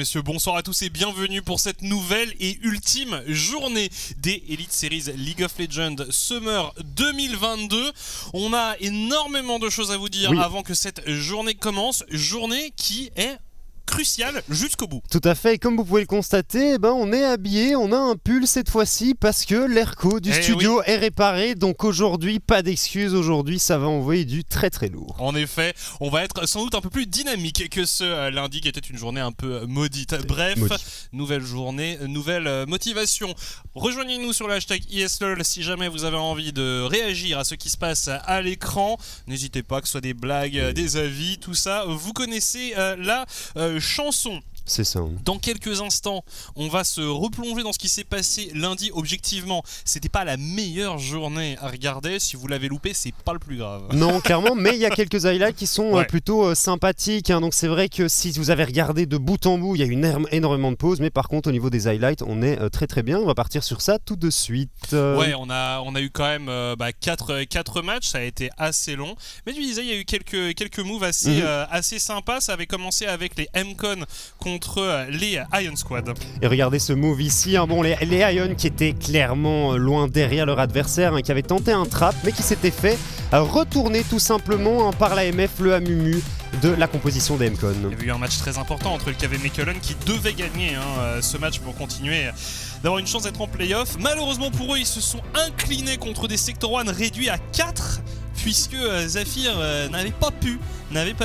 messieurs, bonsoir à tous et bienvenue pour cette nouvelle et ultime journée des Elite Series League of Legends Summer 2022. On a énormément de choses à vous dire avant que cette journée commence, journée qui est crucial jusqu'au bout. Tout à fait, et comme vous pouvez le constater, on est habillé, on a un pull cette fois-ci parce que l'airco du studio est réparé, donc aujourd'hui, pas d'excuses, aujourd'hui ça va envoyer du très très lourd. En effet, on va être sans doute un peu plus dynamique que ce lundi qui était une journée un peu maudite. Bref, nouvelle journée, nouvelle motivation. Rejoignez-nous sur le hashtag ESLOL si jamais vous avez envie de réagir à ce qui se passe à l'écran. N'hésitez pas, que ce soit des blagues, des avis, tout ça. Vous connaissez la chanson. C'est ça. Dans quelques instants, on va se replonger dans ce qui s'est passé lundi. Objectivement, c'était pas la meilleure journée à regarder. Si vous l'avez loupé, c'est pas le plus grave. Non, clairement, mais il y a quelques highlights qui sont plutôt sympathiques. Donc c'est vrai que si vous avez regardé de bout en bout, il y a eu énormément de pauses. Mais par contre, au niveau des highlights, on est très très bien. On va partir sur ça tout de suite. Ouais, on a eu quand même 4 matchs. Ça a été assez long. Mais tu disais, il y a eu quelques moves assez sympas. Ça avait commencé avec les M-Con contre les Ion Squad. Et regardez ce move ici, les Ion qui étaient clairement loin derrière leur adversaire, qui avait tenté un trap mais qui s'était fait retourner tout simplement par l'AMF, le Amumu de la composition des M-Con. Il y avait eu un match très important entre le KV Mechelen qui devait gagner ce match pour continuer d'avoir une chance d'être en playoff. Malheureusement pour eux, ils se sont inclinés contre des Sector 1 réduits à 4 puisque Zafir n'avait pas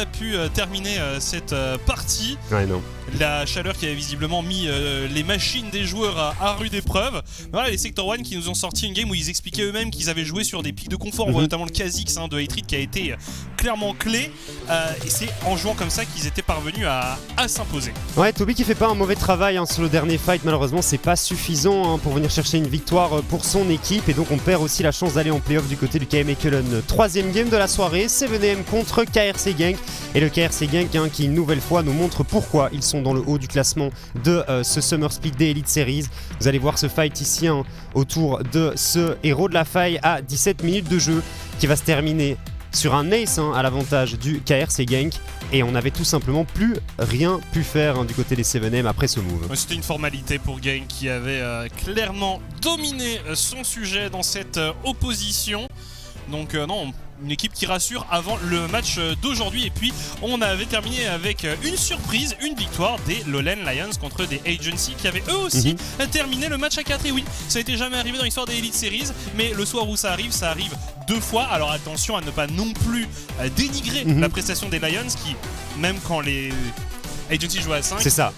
pu terminer cette partie. Ouais, non. La chaleur qui avait visiblement mis les machines des joueurs à rude épreuve. Voilà, les Sector 1 qui nous ont sorti une game où ils expliquaient eux-mêmes qu'ils avaient joué sur des pics de confort. On voit notamment le Kha'Zix de Hatred qui a été clairement clé. Et c'est en jouant comme ça qu'ils étaient parvenus à s'imposer. Ouais, Toby qui fait pas un mauvais travail sur le dernier fight. Malheureusement, c'est pas suffisant pour venir chercher une victoire pour son équipe. Et donc, on perd aussi la chance d'aller en playoff du côté du KM Mechelen. Troisième game de la soirée, 7AM contre KRC Gang. Et le KRC Gang qui, une nouvelle fois, nous montre pourquoi ils sont dans le haut du classement de ce Summer Split des Elite Series. Vous allez voir ce fight ici autour de ce héros de la faille à 17 minutes de jeu qui va se terminer sur un ace à l'avantage du KRC Gang. Et on n'avait tout simplement plus rien pu faire du côté des 7AM après ce move. C'était une formalité pour Gang qui avait clairement dominé son sujet dans cette opposition. Donc non, une équipe qui rassure avant le match d'aujourd'hui. Et puis on avait terminé avec une surprise, une victoire des Lowland Lions contre des Agency qui avaient eux aussi terminé le match à 4. Et oui, ça n'était jamais arrivé dans l'histoire des Elite Series, mais le soir où ça arrive 2 fois. Alors attention à ne pas non plus dénigrer la prestation des Lions qui, même quand les Agency jouaient à 5, c'est ça.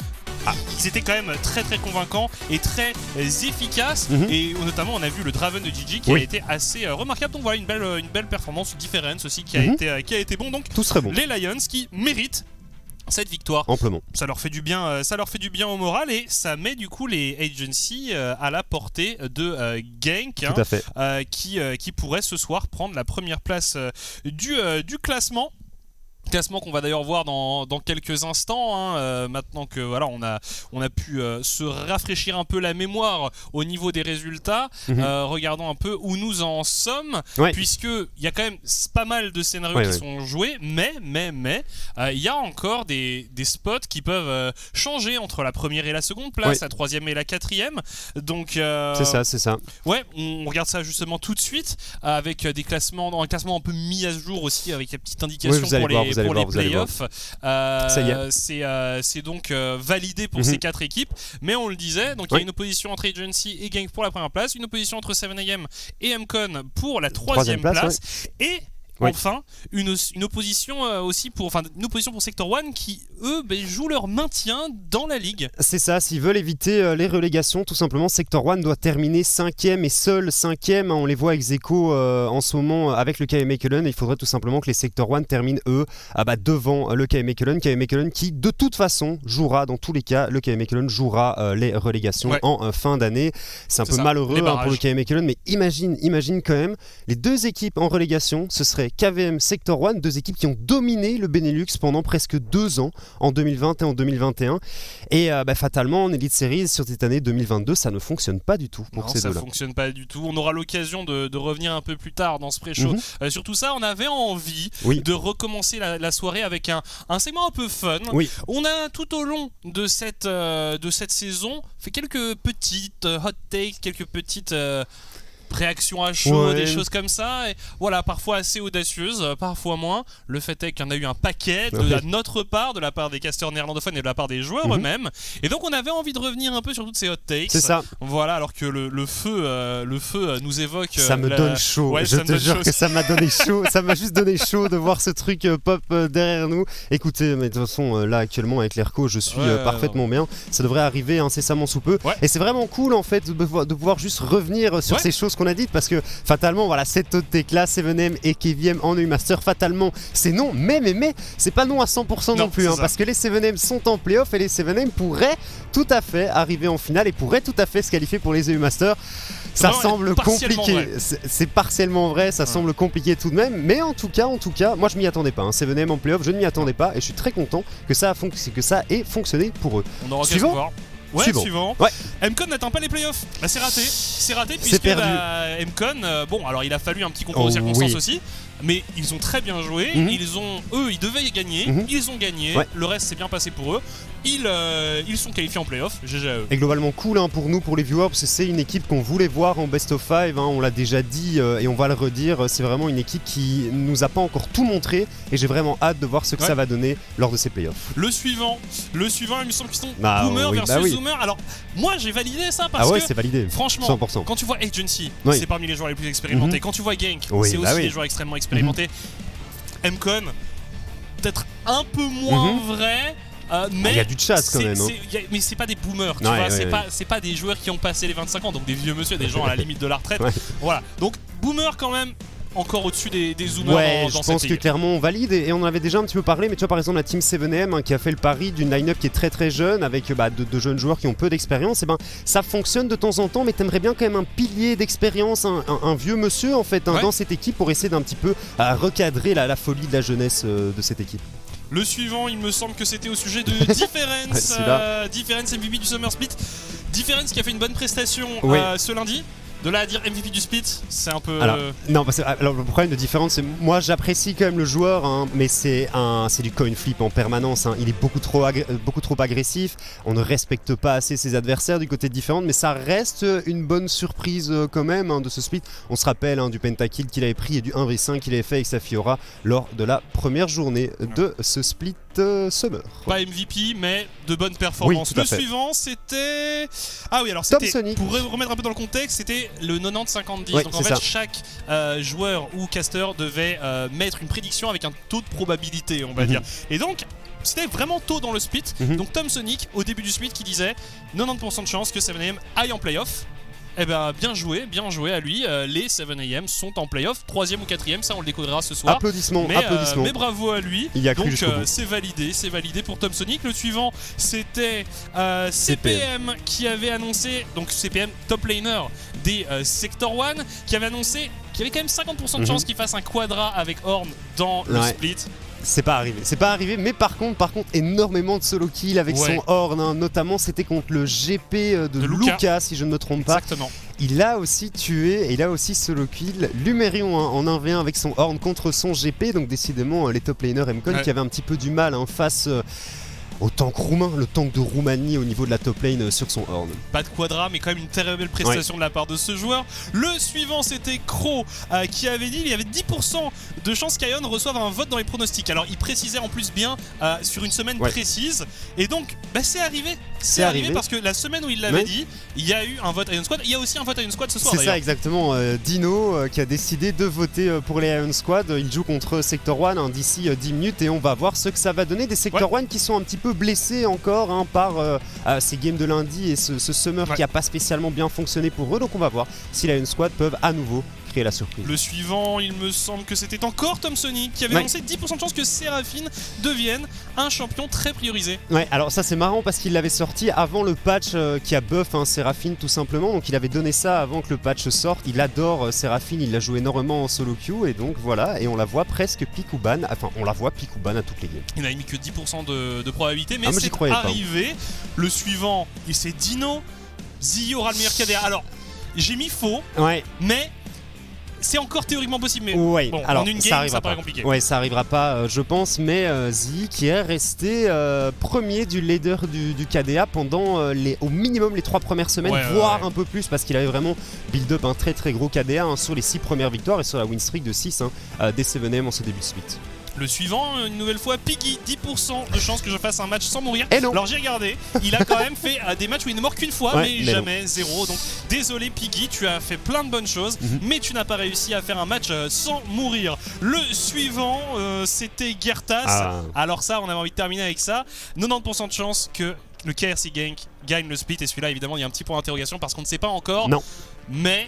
Ils étaient quand même très très convaincants et très efficaces. Et notamment on a vu le Draven de Gigi qui a été assez remarquable. Donc voilà, une belle performance. Difference aussi qui a été bon. Donc tout serait bon. Les Lions qui méritent cette victoire amplement. Ça leur fait du bien au moral et ça met du coup les Agency à la portée de Gank, tout à fait. qui pourrait ce soir prendre la première place du classement. Classement qu'on va d'ailleurs voir dans quelques instants, maintenant que voilà, on a pu se rafraîchir un peu la mémoire au niveau des résultats, regardons un peu où nous en sommes, puisque il y a quand même pas mal de scénarios qui sont joués, mais il y a encore des spots qui peuvent changer entre la première et la seconde place, la troisième et la quatrième. Donc c'est ça. Ouais, on regarde ça justement tout de suite avec un classement un peu mis à jour aussi avec des petites indications pour les playoffs. C'est donc validé pour ces 4 équipes, mais on le disait, donc il y a une opposition entre Agency et Gang pour la première place, une opposition entre 7AM et M-Con pour la troisième place, et enfin une opposition aussi pour Sector 1 qui eux jouent leur maintien dans la ligue. C'est ça, s'ils veulent éviter les relégations, tout simplement Sector 1 doit terminer 5ème et seul 5ème. On les voit ex aequo en ce moment avec le KM Mechelen, et il faudrait tout simplement que les Sector 1 terminent eux devant le KM Mechelen qui de toute façon jouera, dans tous les cas le KM Mechelen jouera les relégations en fin d'année. C'est un peu malheureux pour le KM Mechelen, mais imagine quand même les 2 équipes en relégation, ce serait Soirée, KVM, Sector One, deux équipes qui ont dominé le Benelux pendant presque 2 ans, en 2020 et en 2021. Et fatalement, en Elite Series, sur cette année 2022, ça ne fonctionne pas du tout pour ces deux-là. Ça fonctionne pas du tout. On aura l'occasion de revenir un peu plus tard dans ce pré-show. Sur tout ça, on avait envie de recommencer la soirée avec un segment un peu fun. Oui. On a tout au long de cette saison fait quelques petites hot takes, quelques petites réactions à chaud, des choses comme ça. Et voilà, parfois assez audacieuses, parfois moins. Le fait est qu'il y en a eu un paquet de notre part, de la part des casteurs néerlandophones et de la part des joueurs eux-mêmes. Et donc on avait envie de revenir un peu sur toutes ces hot takes. C'est ça. Voilà, alors que le feu nous évoque. Ça me donne chaud. Je te jure que ça m'a donné chaud. Ça m'a juste donné chaud de voir ce truc pop derrière nous. Écoutez, mais de toute façon, là actuellement avec l'Airco, je suis parfaitement bien. Ça devrait arriver incessamment sous peu. Et c'est vraiment cool en fait de pouvoir juste revenir sur ces choses qu'on a dites, parce que fatalement voilà, cette hot take là, 7M et KVM en EU Master, fatalement c'est non, mais c'est pas non à 100% non plus, parce que les 7M sont en playoff et les 7M pourraient tout à fait arriver en finale et pourraient tout à fait se qualifier pour les EU Master. Ça semble compliqué, c'est partiellement vrai, ça semble compliqué tout de même, mais en tout cas, moi je m'y attendais pas, 7M en playoff, je ne m'y attendais pas et je suis très content que ça ait fonctionné pour eux. On aura qu'à se voir. Suivant. MCon n'atteint pas les playoffs. C'est raté puisque MCon, alors il a fallu un petit concours de circonstances aussi, mais ils ont très bien joué. Ils devaient gagner. Ils ont gagné. Le reste s'est bien passé pour eux. Ils sont qualifiés en playoff. GG à eux. Et globalement cool pour nous, pour les viewers, parce que c'est une équipe qu'on voulait voir en best of 5. On l'a déjà dit et on va le redire. C'est vraiment une équipe qui nous a pas encore tout montré et j'ai vraiment hâte de voir ce que ça va donner lors de ces playoffs. Le suivant, il me semble qu'ils sont Boomer versus Zoomer. Alors moi j'ai validé ça parce que c'est validé. Franchement, 100%. quand tu vois Agency, c'est parmi les joueurs les plus expérimentés. Quand tu vois Gank, c'est aussi des joueurs extrêmement expérimentés. MCon, peut-être un peu moins vrai. Mais il y a du chasse quand même. Mais c'est pas des boomers, tu vois, c'est pas des joueurs qui ont passé les 25 ans, donc des vieux monsieur, des gens à la limite de la retraite. Voilà, donc boomer quand même. Encore au-dessus des zoomers dans je pense que clairement on valide et on en avait déjà un petit peu parlé, mais tu vois par exemple la team 7M qui a fait le pari d'une line-up qui est très très jeune avec de jeunes joueurs qui ont peu d'expérience, et ça fonctionne de temps en temps, mais t'aimerais bien quand même un pilier d'expérience, un vieux monsieur en fait dans cette équipe pour essayer d'un petit peu recadrer la folie de la jeunesse de cette équipe. Le suivant, il me semble que c'était au sujet de Difference, Difference MVP du Summer Split. Difference qui a fait une bonne prestation ce lundi. De là à dire MVP du split, c'est un peu. Non, parce que le problème de Difference, c'est moi j'apprécie quand même le joueur, mais c'est du coin flip en permanence. Il est beaucoup trop agressif. On ne respecte pas assez ses adversaires du côté de Difference, mais ça reste une bonne surprise quand même de ce split. On se rappelle du pentakill qu'il avait pris et du 1v5 qu'il avait fait avec sa Fiora lors de la première journée de ce split Summer. Pas MVP, mais de bonnes performances. Le suivant, c'était. C'était. Pour remettre un peu dans le contexte, c'était le 90-50-10. Donc en fait, chaque joueur ou caster devait mettre une prédiction avec un taux de probabilité, on va dire. Et donc, c'était vraiment tôt dans le split. Donc Tom Sonic, au début du split, qui disait 90% de chance que 7AM aille en playoff. Eh ben bien joué à lui. Les 7AM sont en playoff, 3ème ou 4ème, ça on le découvrira ce soir. Applaudissements. Mais bravo à lui. Il y a cru. Donc c'est validé pour Tom Sonic. Le suivant c'était CPM qui avait annoncé, donc CPM top laner des Sector One, qui avait annoncé qu'il y avait quand même 50% de chance qu'il fasse un quadra avec Ornn dans le split. C'est pas arrivé, mais par contre énormément de solo kill avec son Ornn, notamment c'était contre le GP de Luca si je ne me trompe pas. Exactement. Il a aussi tué et il a aussi solo kill Lumerion en 1v1 avec son Ornn contre son GP, donc décidément les top laners MCon qui avaient un petit peu du mal face au tank roumain, le tank de Roumanie au niveau de la top lane sur son Ornn. Pas de quadra, mais quand même une très belle prestation de la part de ce joueur. Le suivant, c'était Crow qui avait dit qu'il y avait 10% de chances qu'Ion reçoive un vote dans les pronostics. Alors il précisait en plus bien sur une semaine précise. Et donc c'est arrivé. C'est arrivé parce que la semaine où il l'avait dit, il y a eu un vote Ion Squad. Il y a aussi un vote Ion Squad ce soir. C'est ça exactement. Dino qui a décidé de voter pour les Ion Squad. Il joue contre Sector One d'ici 10 minutes et on va voir ce que ça va donner. Des Sector One qui sont un petit peu blessés encore par ces games de lundi et ce Summer qui a pas spécialement bien fonctionné pour eux. Donc on va voir si les Ion Squad peuvent à nouveau créer la surprise. Le suivant, il me semble que c'était encore Tom Sonic qui avait annoncé 10% de chance que Seraphine devienne un champion très priorisé. Ouais, alors ça c'est marrant parce qu'il l'avait sorti avant le patch qui a buff Seraphine tout simplement, donc il avait donné ça avant que le patch sorte. Il adore Seraphine, il la joue énormément en solo queue et donc voilà, et on la voit presque pick ou ban, enfin on la voit pick ou ban à toutes les games. Il n'a mis que 10% de probabilité, mais moi, c'est arrivé. Le suivant, c'est Dino. Zio aura le meilleur KDA. Alors, j'ai mis faux, mais c'est encore théoriquement possible. Mais ouais, bon, alors, en une game, ça paraît compliqué. Ouais, ça arrivera pas, je pense, mais Zi qui est resté premier du leader du KDA pendant au minimum les 3 premières semaines, voire un peu plus, parce qu'il avait vraiment build up un très très gros KDA sur les 6 premières victoires et sur la win streak de 6 des 7M en ce début de split. Le suivant, une nouvelle fois, Piggy, 10% de chance que je fasse un match sans mourir. Et non. Alors j'ai regardé, il a quand même fait des matchs où il ne mord qu'une fois, mais jamais 0. Donc désolé Piggy, tu as fait plein de bonnes choses, mais tu n'as pas réussi à faire un match sans mourir. Le suivant, c'était Gertas. Alors ça, on avait envie de terminer avec ça. 90% de chance que le KRC Genk gagne le split, et celui-là, évidemment, il y a un petit point d'interrogation parce qu'on ne sait pas encore. Non. Mais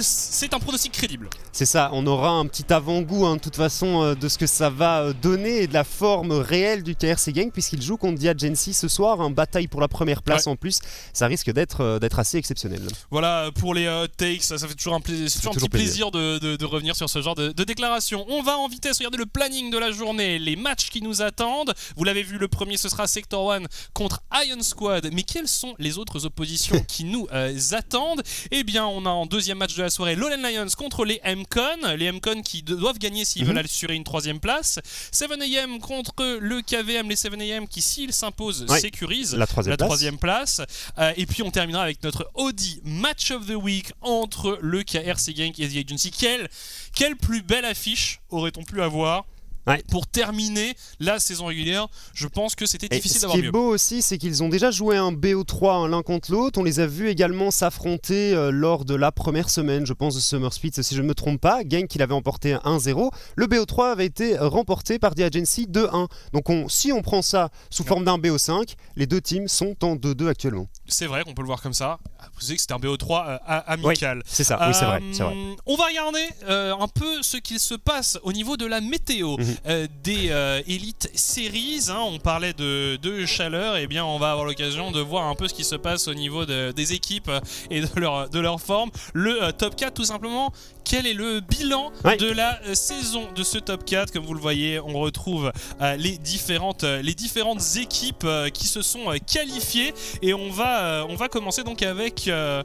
c'est un pronostic crédible. C'est ça, on aura un petit avant-goût de toute façon de ce que ça va donner et de la forme réelle du KRC Genk puisqu'il joue contre Diagency ce soir, bataille pour la première place en plus, ça risque d'être assez exceptionnel. Voilà pour les takes, ça fait toujours un petit plaisir de revenir sur ce genre de déclaration. On va en vitesse regarder le planning de la journée, les matchs qui nous attendent. Vous l'avez vu, le premier ce sera Sector 1 contre Iron Squad, mais quelles sont les autres oppositions qui nous attendent? Eh bien on a en deuxième match de la soirée Lowland Lions contre les MCon qui doivent gagner s'ils veulent assurer une 3ème place. 7AM contre le KVM, les 7AM qui s'ils s'imposent sécurisent la 3ème place. Et puis on terminera avec notre Audi Match of the Week entre le KRC Genk et The Agency. Quelle plus belle affiche aurait-on pu avoir pour terminer la saison régulière? Je pense que c'était difficile d'avoir mieux. Ce qui est beau aussi, c'est qu'ils ont déjà joué un BO3 l'un contre l'autre. On les a vus également s'affronter lors de la première semaine, je pense, de Summer Split, si je ne me trompe pas. Genk, il avait emporté 1-0. Le BO3 avait été remporté par The Agency 2-1. Donc si on prend ça sous forme d'un BO5, les deux teams sont en 2-2 actuellement. C'est vrai qu'on peut le voir comme ça. Vous savez que c'était un BO3 amical. Oui, c'est ça, oui, c'est vrai. On va regarder un peu ce qu'il se passe au niveau de la météo. Des Elite Series, on parlait de chaleur, et bien on va avoir l'occasion de voir un peu ce qui se passe au niveau des équipes et de leur forme. Le top 4 tout simplement, quel est le bilan de la saison de ce top 4? Comme vous le voyez, on retrouve les différentes équipes qui se sont qualifiées, et on va commencer donc avec les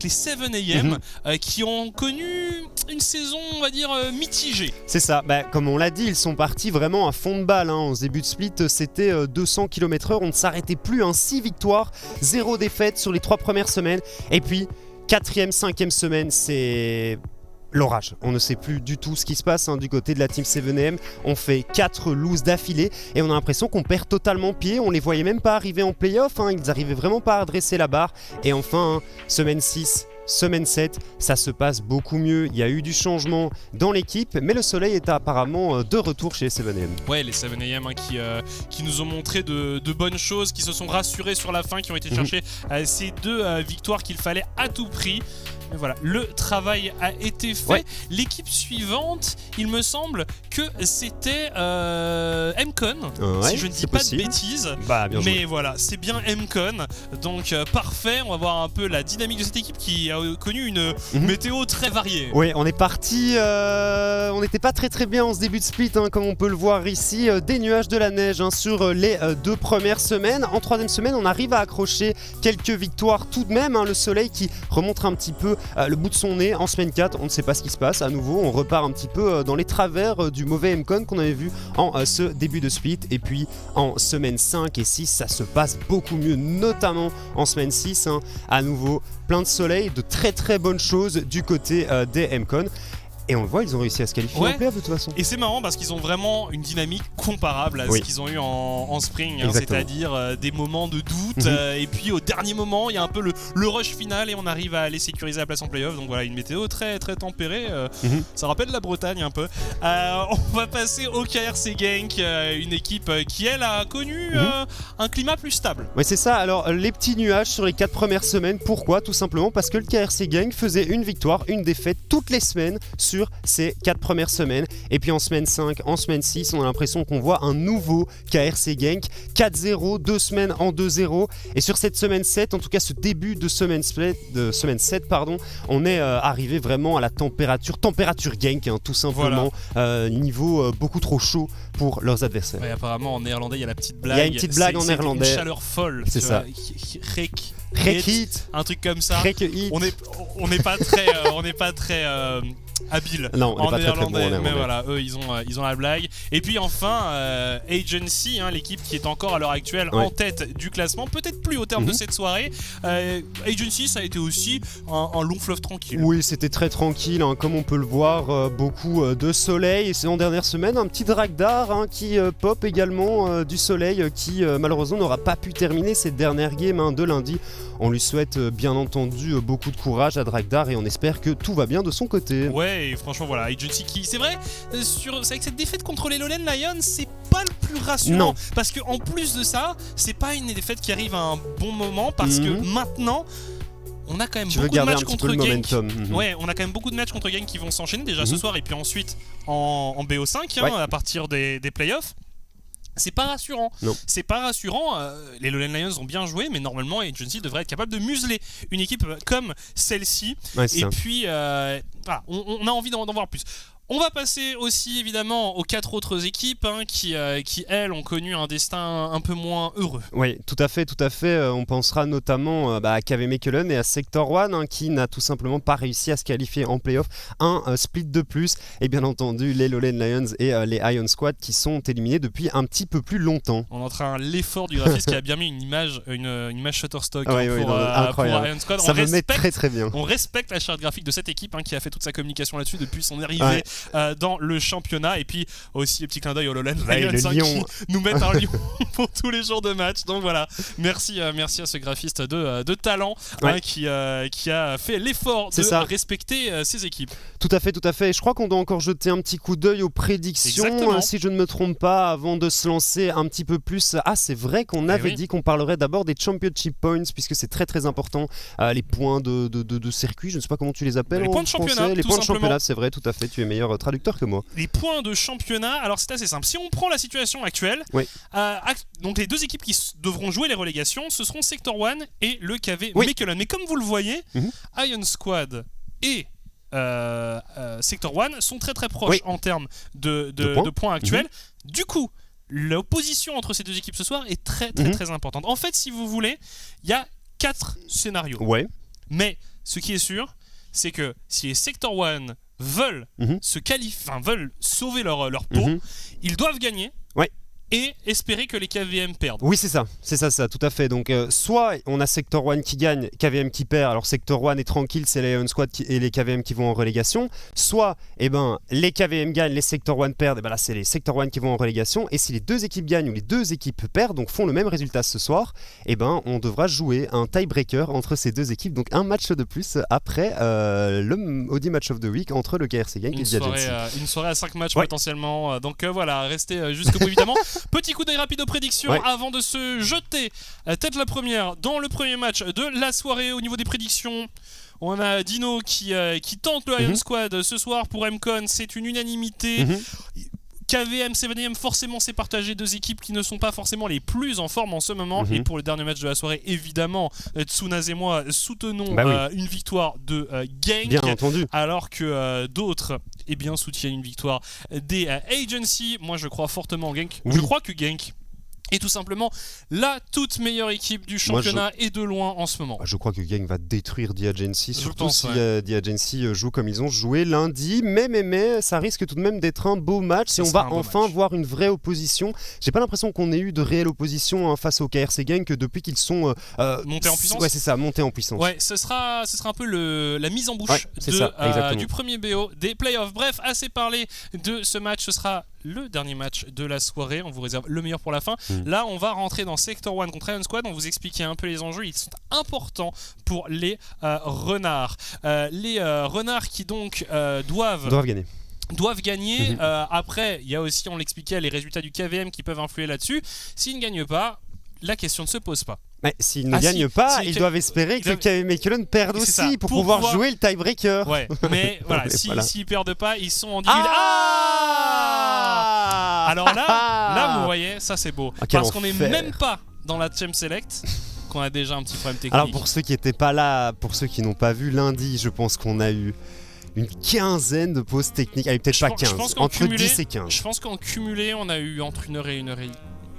7AM qui ont connu une saison, on va dire, mitigée. C'est ça, comme on l'a dit, ils sont partis vraiment à fond de balle. En ce début de split, c'était 200 km/h, on ne s'arrêtait plus. 6 victoires, 0 défaite sur les 3 premières semaines. Et puis, 4ème, 5ème semaine, c'est l'orage. On ne sait plus du tout ce qui se passe du côté de la team 7AM. On fait 4 loses d'affilée et on a l'impression qu'on perd totalement pied. On les voyait même pas arriver en playoff. Ils arrivaient vraiment pas à redresser la barre. Et enfin, semaine 6... Semaine 7, ça se passe beaucoup mieux. Il y a eu du changement dans l'équipe, mais le soleil est apparemment de retour chez les 7AM. Ouais, les 7AM qui nous ont montré de bonnes choses, qui se sont rassurés sur la fin, qui ont été chercher ces 2 victoires qu'il fallait à tout prix. Mais voilà, le travail a été fait. L'équipe suivante, il me semble que c'était MCon, si je ne dis pas de bêtises. Bien mais joué. voilà, c'est bien MCon. Donc parfait, on va voir un peu la dynamique de cette équipe qui a connu une météo très variée. Oui, on est parti, on n'était pas très bien en ce début de split, comme on peut le voir ici. Des nuages, de la neige sur les 2 premières semaines. En 3ème semaine, on arrive à accrocher quelques victoires tout de même. Le soleil qui remonte un petit peu le bout de son nez. En semaine 4, on ne sait pas ce qui se passe. À nouveau, on repart un petit peu dans les travers du mauvais MCon qu'on avait vu en ce début de split. Et puis en semaine 5 et 6, ça se passe beaucoup mieux, notamment en semaine 6. À nouveau, plein de soleil, de très bonnes choses du côté des MCon. Et on le voit, ils ont réussi à se qualifier en playoff de toute façon. Et c'est marrant parce qu'ils ont vraiment une dynamique comparable à ce qu'ils ont eu en spring, c'est-à-dire des moments de doute, et puis au dernier moment, il y a un peu le rush final et on arrive à aller sécuriser la place en playoff. Donc voilà, une météo très très tempérée, ça rappelle la Bretagne un peu. On va passer au KRC Genk, une équipe qui elle a connu un climat plus stable. Ouais, c'est ça. Alors les petits nuages sur les 4 premières semaines, pourquoi? Tout simplement parce que le KRC Genk faisait une victoire, une défaite toutes les semaines sur ces 4 premières semaines. Et puis en semaine 5, en semaine 6, on a l'impression qu'on voit un nouveau KRC Genk. 4-0, 2 semaines en 2-0. Et sur cette semaine 7, en tout cas ce début de semaine 7, on est arrivé vraiment à la température Genk, tout simplement. Niveau beaucoup trop chaud pour leurs adversaires. Ouais, apparemment en néerlandais, il y a la petite blague. Il y a une petite blague en néerlandais. Une chaleur folle. C'est ça. Un truc comme ça. On n'est pas très habile en néerlandais, mais voilà, eux ils ont la blague. Et puis enfin Agency, l'équipe qui est encore à l'heure actuelle en tête du classement, peut-être plus au terme de cette soirée. Agency, ça a été aussi un long fleuve tranquille. Oui, c'était très tranquille, comme on peut le voir, beaucoup de soleil. Et c'est en dernière semaine un petit Dragdar qui pop également du soleil, qui malheureusement n'aura pas pu terminer cette dernière game de lundi. On lui souhaite bien entendu beaucoup de courage à Dragdar et on espère que tout va bien de son côté. Ouais, et franchement voilà, Agency qui, c'est vrai, c'est avec cette défaite contre les Lowland Lions, c'est pas le plus rassurant. Non. Parce que en plus de ça, c'est pas une défaite qui arrive à un bon moment, parce que maintenant on a quand même beaucoup de matchs contre Genk. Ouais, on a quand même beaucoup de matchs contre Genk qui vont s'enchaîner déjà ce soir et puis ensuite en BO5 à partir des playoffs. C'est pas rassurant. Non. C'est pas rassurant. Les Lowland Lions ont bien joué, mais normalement Agency devrait être capable de museler une équipe comme celle-ci. Ouais, et puis, voilà, on a envie d'en voir plus. On va passer aussi évidemment aux 4 autres équipes qui elles ont connu un destin un peu moins heureux. Oui, tout à fait. On pensera notamment à KV Mechelen et à Sector 1 qui n'a tout simplement pas réussi à se qualifier en playoff. Un split de plus et bien entendu les Lowland Lions et les Iron Squad qui sont éliminés depuis un petit peu plus longtemps. On est en train l'effort du graphiste qui a bien mis une image Shutterstock pour Iron Squad. Ça me met très très bien. On respecte la charte graphique de cette équipe qui a fait toute sa communication là-dessus depuis son arrivée dans le championnat. Et puis aussi un petit clin d'œil au Lowland Lions qui nous mettent un lion pour tous les jours de match. Donc voilà, merci à ce graphiste de talent qui a fait l'effort de respecter ses équipes. Tout à fait. Je crois qu'on doit encore jeter un petit coup d'œil aux prédictions, si je ne me trompe pas, avant de se lancer un petit peu plus. C'est vrai qu'on avait dit qu'on parlerait d'abord des Championship Points, puisque c'est très très important. Les points de circuit, je ne sais pas comment tu les appelles. Les points de championnat. Les points de championnat, c'est vrai, tout à fait. Tu es meilleur traducteur que moi. Les points de championnat, alors c'est assez simple. Si on prend la situation actuelle, donc les deux équipes qui devront jouer les relégations, ce seront Sector 1 et le KV Mechelen. Mais comme vous le voyez, Iron Squad et Sector 1 sont très très proches en termes de points actuels. Du coup, l'opposition entre ces deux équipes ce soir est très très très importante. En fait, si vous voulez, il y a 4 scénarios. Mais ce qui est sûr, c'est que si les Sector 1 veulent se qualifier, veulent sauver leur peau, ils doivent gagner et espérer que les KVM perdent. Oui, c'est ça, tout à fait. Donc, soit on a Sector 1 qui gagne, KVM qui perd, alors Sector 1 est tranquille, c'est les Iron Squad et les KVM qui vont en relégation. Soit, les KVM gagnent, les Sector 1 perdent, et là c'est les Sector 1 qui vont en relégation. Et si les deux équipes gagnent ou les deux équipes perdent, donc font le même résultat ce soir, on devra jouer un tiebreaker entre ces deux équipes, donc un match de plus après le Audi Match of the Week entre le KRC Genk et le Agency. Une soirée à 5 matchs potentiellement, donc voilà, restez jusqu'au bout évidemment. Petit coup d'œil rapide aux prédictions avant de se jeter tête la première dans le premier match de la soirée. Au niveau des prédictions, on a Dino qui tente le Iron Squad ce soir pour MCon, c'est une unanimité. KVM, 7am, forcément c'est partagé, deux équipes qui ne sont pas forcément les plus en forme en ce moment. Et pour le dernier match de la soirée, évidemment, Tsunaz et moi soutenons une victoire de Genk. Bien entendu. Alors que d'autres soutiennent une victoire des Agency. Moi je crois fortement en Genk. Je crois que Genk Et tout simplement la toute meilleure équipe du championnat et de loin en ce moment. Je crois que Gang va détruire The Agency, surtout pense, si The Agency joue comme ils ont joué lundi. Mais ça risque tout de même d'être un beau match et on va enfin voir une vraie opposition. J'ai pas l'impression qu'on ait eu de réelle opposition face au KRC Gang que depuis qu'ils sont montés en puissance. Ouais, c'est ça, montés en puissance. Ouais, ce sera un peu la mise en bouche du premier BO des playoffs. Bref, assez parlé de ce match, ce sera le dernier match de la soirée, on vous réserve le meilleur pour la fin. Là, on va rentrer dans Sector 1 contre Iron Squad, on vous expliquer un peu les enjeux, ils sont importants pour les renards. Les renards qui donc doivent gagner. Après, il y a aussi, on l'expliquait, les résultats du KVM qui peuvent influer là-dessus. S'ils ne gagnent pas, la question ne se pose pas. Mais s'ils ne gagnent pas, ils doivent espérer que le KVM et Köln perdent aussi pour pouvoir jouer le tiebreaker. Ouais, mais voilà, s'ils perdent pas, ils sont en difficulté. Alors là, vous voyez, ça c'est beau. Parce qu'on n'est même pas dans la Champ Select, qu'on a déjà un petit problème technique. Alors pour ceux qui n'étaient pas là, pour ceux qui n'ont pas vu lundi, je pense qu'on a eu une quinzaine de pauses techniques. Allez, peut-être pas 15, entre 10 et 15. Je pense qu'en cumulé, on a eu entre 1 heure et 1 heure et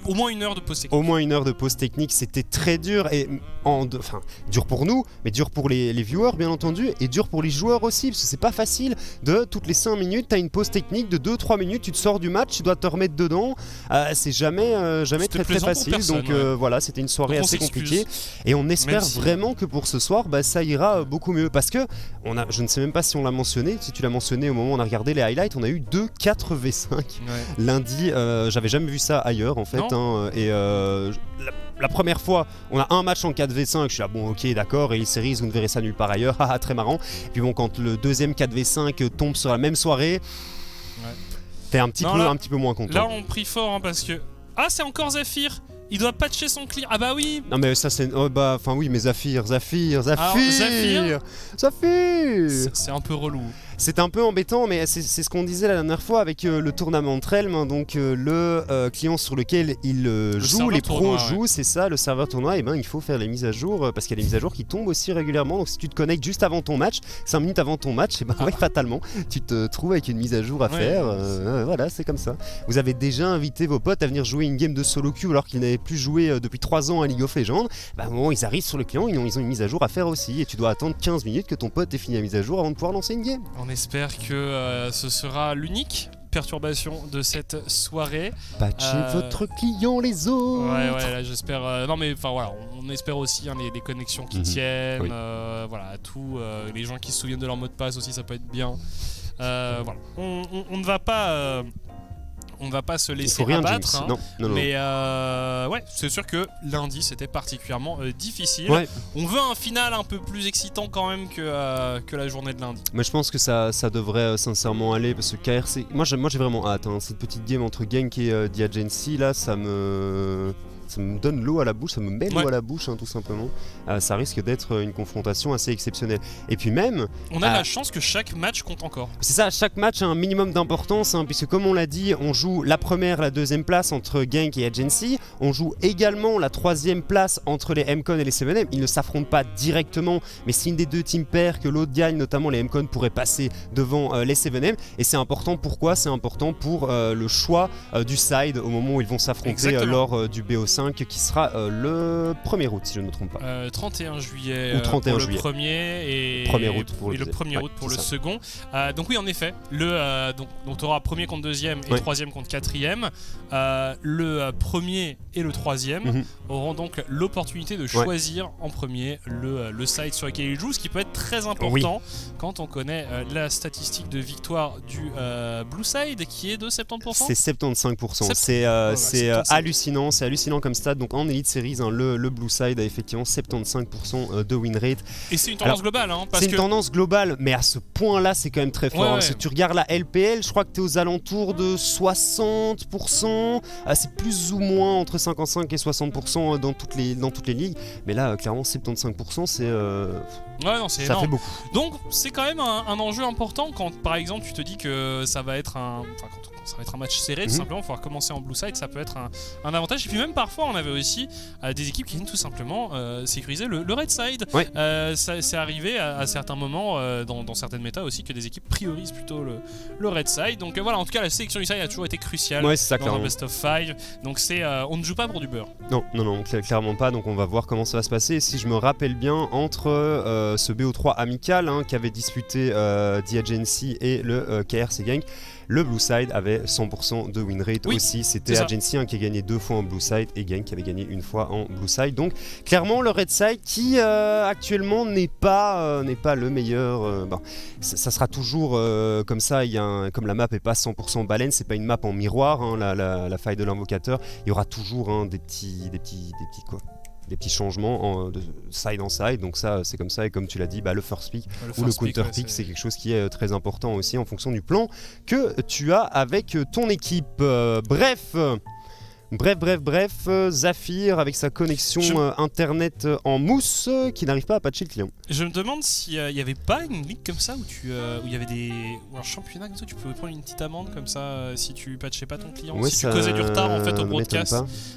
au moins 1 heure de pause technique. Au moins 1 heure de pause technique, c'était très dur et dur pour nous, mais dur pour les viewers bien entendu et dur pour les joueurs aussi parce que c'est pas facile de toutes les 5 minutes, t'as une pause technique de 2-3 minutes, tu te sors du match, tu dois te remettre dedans. C'est jamais très facile. Donc voilà, c'était une soirée assez compliquée et on espère vraiment que pour ce soir, ça ira beaucoup mieux parce que je ne sais même pas si on l'a mentionné, si tu l'as mentionné au moment où on a regardé les highlights, on a eu 2-4 V5 lundi. J'avais jamais vu ça ailleurs en fait. Et la première fois, on a un match en 4v5, je suis là, bon ok d'accord, et les séries, vous ne verrez ça nulle part ailleurs, haha, très marrant. Et puis bon, quand le deuxième 4v5 tombe sur la même soirée, t'es un petit peu moins content. Là on prie fort parce que... Ah, c'est encore Zafir. Il doit patcher son clear. Ah bah oui. Non mais ça c'est... oui mais Zafir. C'est un peu relou. C'est un peu embêtant, mais c'est ce qu'on disait la dernière fois avec le tournament Trelm, donc le client sur lequel il joue, les pros jouent, c'est ça, le serveur tournoi, et il faut faire les mises à jour, parce qu'il y a des mises à jour qui tombent aussi régulièrement, donc si tu te connectes juste avant ton match, 5 minutes avant ton match, fatalement, tu te trouves avec une mise à jour à faire, voilà, c'est comme ça. Vous avez déjà invité vos potes à venir jouer une game de solo queue alors qu'ils n'avaient plus joué depuis 3 ans à League of Legends, au moment où ils arrivent sur le client, ils ont une mise à jour à faire aussi, et tu dois attendre 15 minutes que ton pote ait fini la mise à jour avant de pouvoir lancer une game. On espère que ce sera l'unique perturbation de cette soirée. Patchez votre client, les autres. Ouais, là j'espère. Non mais enfin voilà, on espère aussi les connexions qui tiennent. Voilà, tout. Les gens qui se souviennent de leur mot de passe aussi, ça peut être bien. Voilà, on ne va pas. On ne va pas se laisser abattre, non. Mais c'est sûr que lundi c'était particulièrement difficile. On veut un final un peu plus excitant quand même que la journée de lundi. Mais je pense que ça devrait sincèrement aller parce que KRC, moi j'ai vraiment hâte. Cette petite game entre Genk et The Agency là, ça me donne l'eau à la bouche, ça me met l'eau à la bouche tout simplement. Ça risque d'être une confrontation assez exceptionnelle. Et puis même... On a la chance que chaque match compte encore. C'est ça, chaque match a un minimum d'importance, puisque comme on l'a dit, on joue la première, la deuxième place entre Genk et Agency. On joue également la troisième place entre les MCON et les 7M. Ils ne s'affrontent pas directement, mais si une des deux teams perd, que l'autre gagne, notamment les MCON pourraient passer devant les 7M. Et c'est important, pourquoi ? C'est important pour le choix du side au moment où ils vont s'affronter lors du BO5. Qui sera le 1er août si je ne me trompe pas. 31 juillet ou 31 pour juillet. Le premier et 1er août pour le 1er août pour le second. Donc oui en effet, donc tu auras premier contre deuxième et troisième contre quatrième. Le premier et le troisième auront donc l'opportunité de choisir en premier le side sur lequel ils jouent, ce qui peut être très important quand on connaît la statistique de victoire du Blue Side qui est de 70%. C'est 75%. C'est hallucinant, comme stade. Donc en Elite Series, le Blue Side a effectivement 75% de win rate. Et c'est une tendance globale. C'est une tendance globale, mais à ce point-là, c'est quand même très fort. Si tu regardes la LPL, je crois que tu es aux alentours de 60%. C'est plus ou moins entre 55 et 60% dans toutes les ligues. Mais là, clairement, 75%, Ouais, non, c'est Ça énorme. fait beaucoup. Donc c'est quand même un enjeu important quand par exemple tu te dis que ça va être quand ça va être un match serré, tout simplement, pouvoir commencer en blue side, ça peut être un avantage. Et puis même parfois on avait aussi des équipes qui viennent tout simplement sécuriser le red side. Ouais. C'est arrivé à certains moments dans certaines méta aussi que des équipes priorisent plutôt le red side. Donc voilà, en tout cas la sélection du side a toujours été cruciale Ouais, c'est ça, dans clairement. un best of 5. Donc on ne joue pas pour du beurre. Non, clairement pas. Donc on va voir comment ça va se passer. Et si je me rappelle bien, entre ce BO3 amical qui avait disputé The Agency et le KRC Gang, le Blue Side avait 100% de win rate aussi. C'était Agency qui a gagné 2 fois en Blue Side et Gang qui avait gagné 1 fois en Blue Side. Donc clairement le Red Side qui actuellement n'est pas le meilleur. Ça sera toujours comme ça. Comme la map est pas 100% baleine, c'est pas une map en miroir. La faille de l'invocateur, il y aura toujours des petits changements de side en side, donc ça c'est comme ça. Et comme tu l'as dit, le first pick ou le counter pick, c'est quelque chose qui est très important aussi en fonction du plan que tu as avec ton équipe. Bref, Zafir avec sa connexion internet en mousse qui n'arrive pas à patcher le client. Je me demande s'il n'y avait pas une ligue comme ça où il y avait ou un championnat comme ça où tu pouvais prendre une petite amende comme ça si tu patchais pas ton client, si tu causais du retard en fait au broadcast.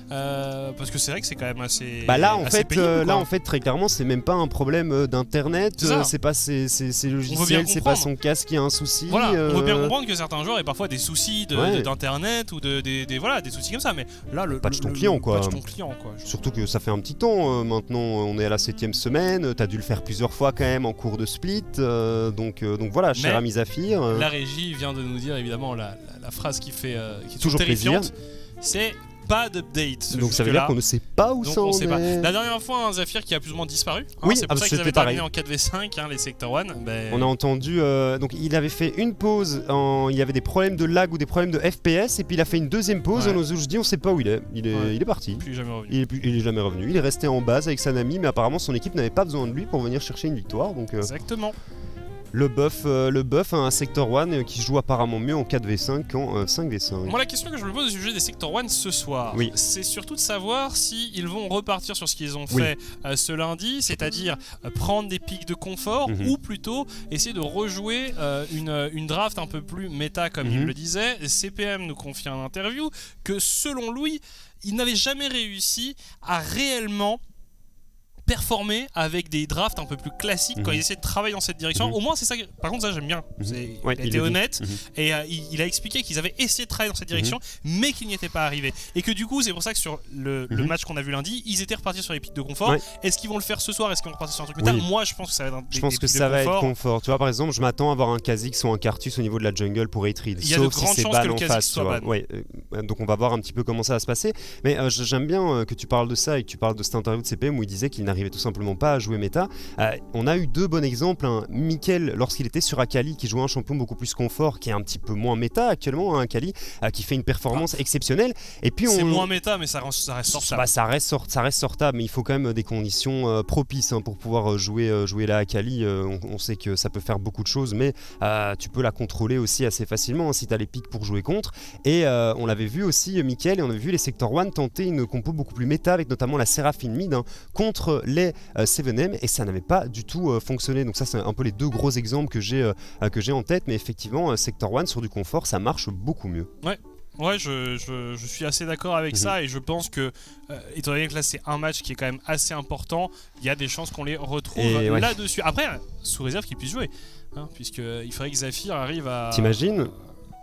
Parce que c'est vrai que c'est quand même assez. Là en fait très clairement c'est même pas un problème d'internet, c'est pas ses logiciels, c'est pas son casque qui a un souci. Voilà, on veut bien comprendre que certains joueurs aient parfois des soucis d'internet ou des soucis comme ça, mais là patch ton client quoi. Quoi. Surtout que ça fait un petit temps maintenant, on est à la 7ème semaine, t'as dû le faire plusieurs fois quand même en cours de split, donc voilà, cher ami Zafir. La régie vient de nous dire évidemment la phrase qui est toujours terrifiante, plaisir. C'est pas d'update. Donc ça veut dire qu'on ne sait pas où ça en est. La dernière fois, un Zafir qui a plus ou moins disparu. C'est pour ça qu'ils avaient terminé en 4v5, les Sector 1. On a entendu, donc il avait fait une pause, il y avait des problèmes de lag ou des problèmes de FPS, et puis il a fait une deuxième pause, on nous dit on sait pas où il est. Il est parti. Plus jamais revenu. Il est jamais revenu. Il est resté en base avec sa Nami, mais apparemment son équipe n'avait pas besoin de lui pour venir chercher une victoire. Donc, exactement. Le buff un Sector 1 qui joue apparemment mieux en 4v5 qu'en 5v5. Moi, la question que je me pose au sujet des Sector 1 ce soir, c'est surtout de savoir s'ils vont repartir sur ce qu'ils ont fait ce lundi, c'est-à-dire prendre des pics de confort ou plutôt essayer de rejouer une draft un peu plus méta, comme il le disait. CPM nous confie en interview que selon lui, il n'avait jamais réussi à réellement performer avec des drafts un peu plus classiques quand il essaie de travailler dans cette direction. Au moins c'est ça par contre ça j'aime bien. Il a été honnête et il a expliqué qu'ils avaient essayé de travailler dans cette direction mais qu'ils n'y étaient pas arrivés et que du coup c'est pour ça que sur le match qu'on a vu lundi ils étaient repartis sur les pics de confort. Est-ce qu'ils vont le faire ce soir? Est-ce qu'ils vont repartir sur un truc plus tard? Moi je pense que ça va être confort. Tu vois par exemple je m'attends à avoir un Kha'Zix ou un Karthus au niveau de la jungle pour 8 read. Il y a de grandes chances que le Kha'Zix soit ban. Donc on va voir un petit peu comment ça va se passer, mais j'aime bien que tu parles de ça et que tu parles de cette interview de CPM où il disait qu'il n'arrivait tout simplement pas à jouer méta. On a eu 2 bons exemples. Mickaël, lorsqu'il était sur Akali, qui jouait un champion beaucoup plus confort, qui est un petit peu moins méta actuellement, Akali, qui fait une performance exceptionnelle. Et puis c'est moins méta, mais ça reste sortable. Ça reste sortable, mais il faut quand même des conditions propices pour pouvoir jouer la Akali. On sait que ça peut faire beaucoup de choses, mais tu peux la contrôler aussi assez facilement si tu as les pics pour jouer contre. Et on l'avait vu aussi, Mickaël, et on avait vu les Sector 1 tenter une compo beaucoup plus méta avec notamment la Seraphine mid contre les 7M et ça n'avait pas du tout fonctionné. Donc ça c'est un peu les 2 gros exemples que j'ai en tête, mais effectivement Sector 1 sur du confort ça marche beaucoup mieux. Ouais, je suis assez d'accord avec ça et je pense que, étant donné que là c'est un match qui est quand même assez important, il y a des chances qu'on les retrouve là-dessus. Après, sous réserve qu'ils puissent jouer, puisqu'il faudrait que Zafir arrive à... T'imagines ?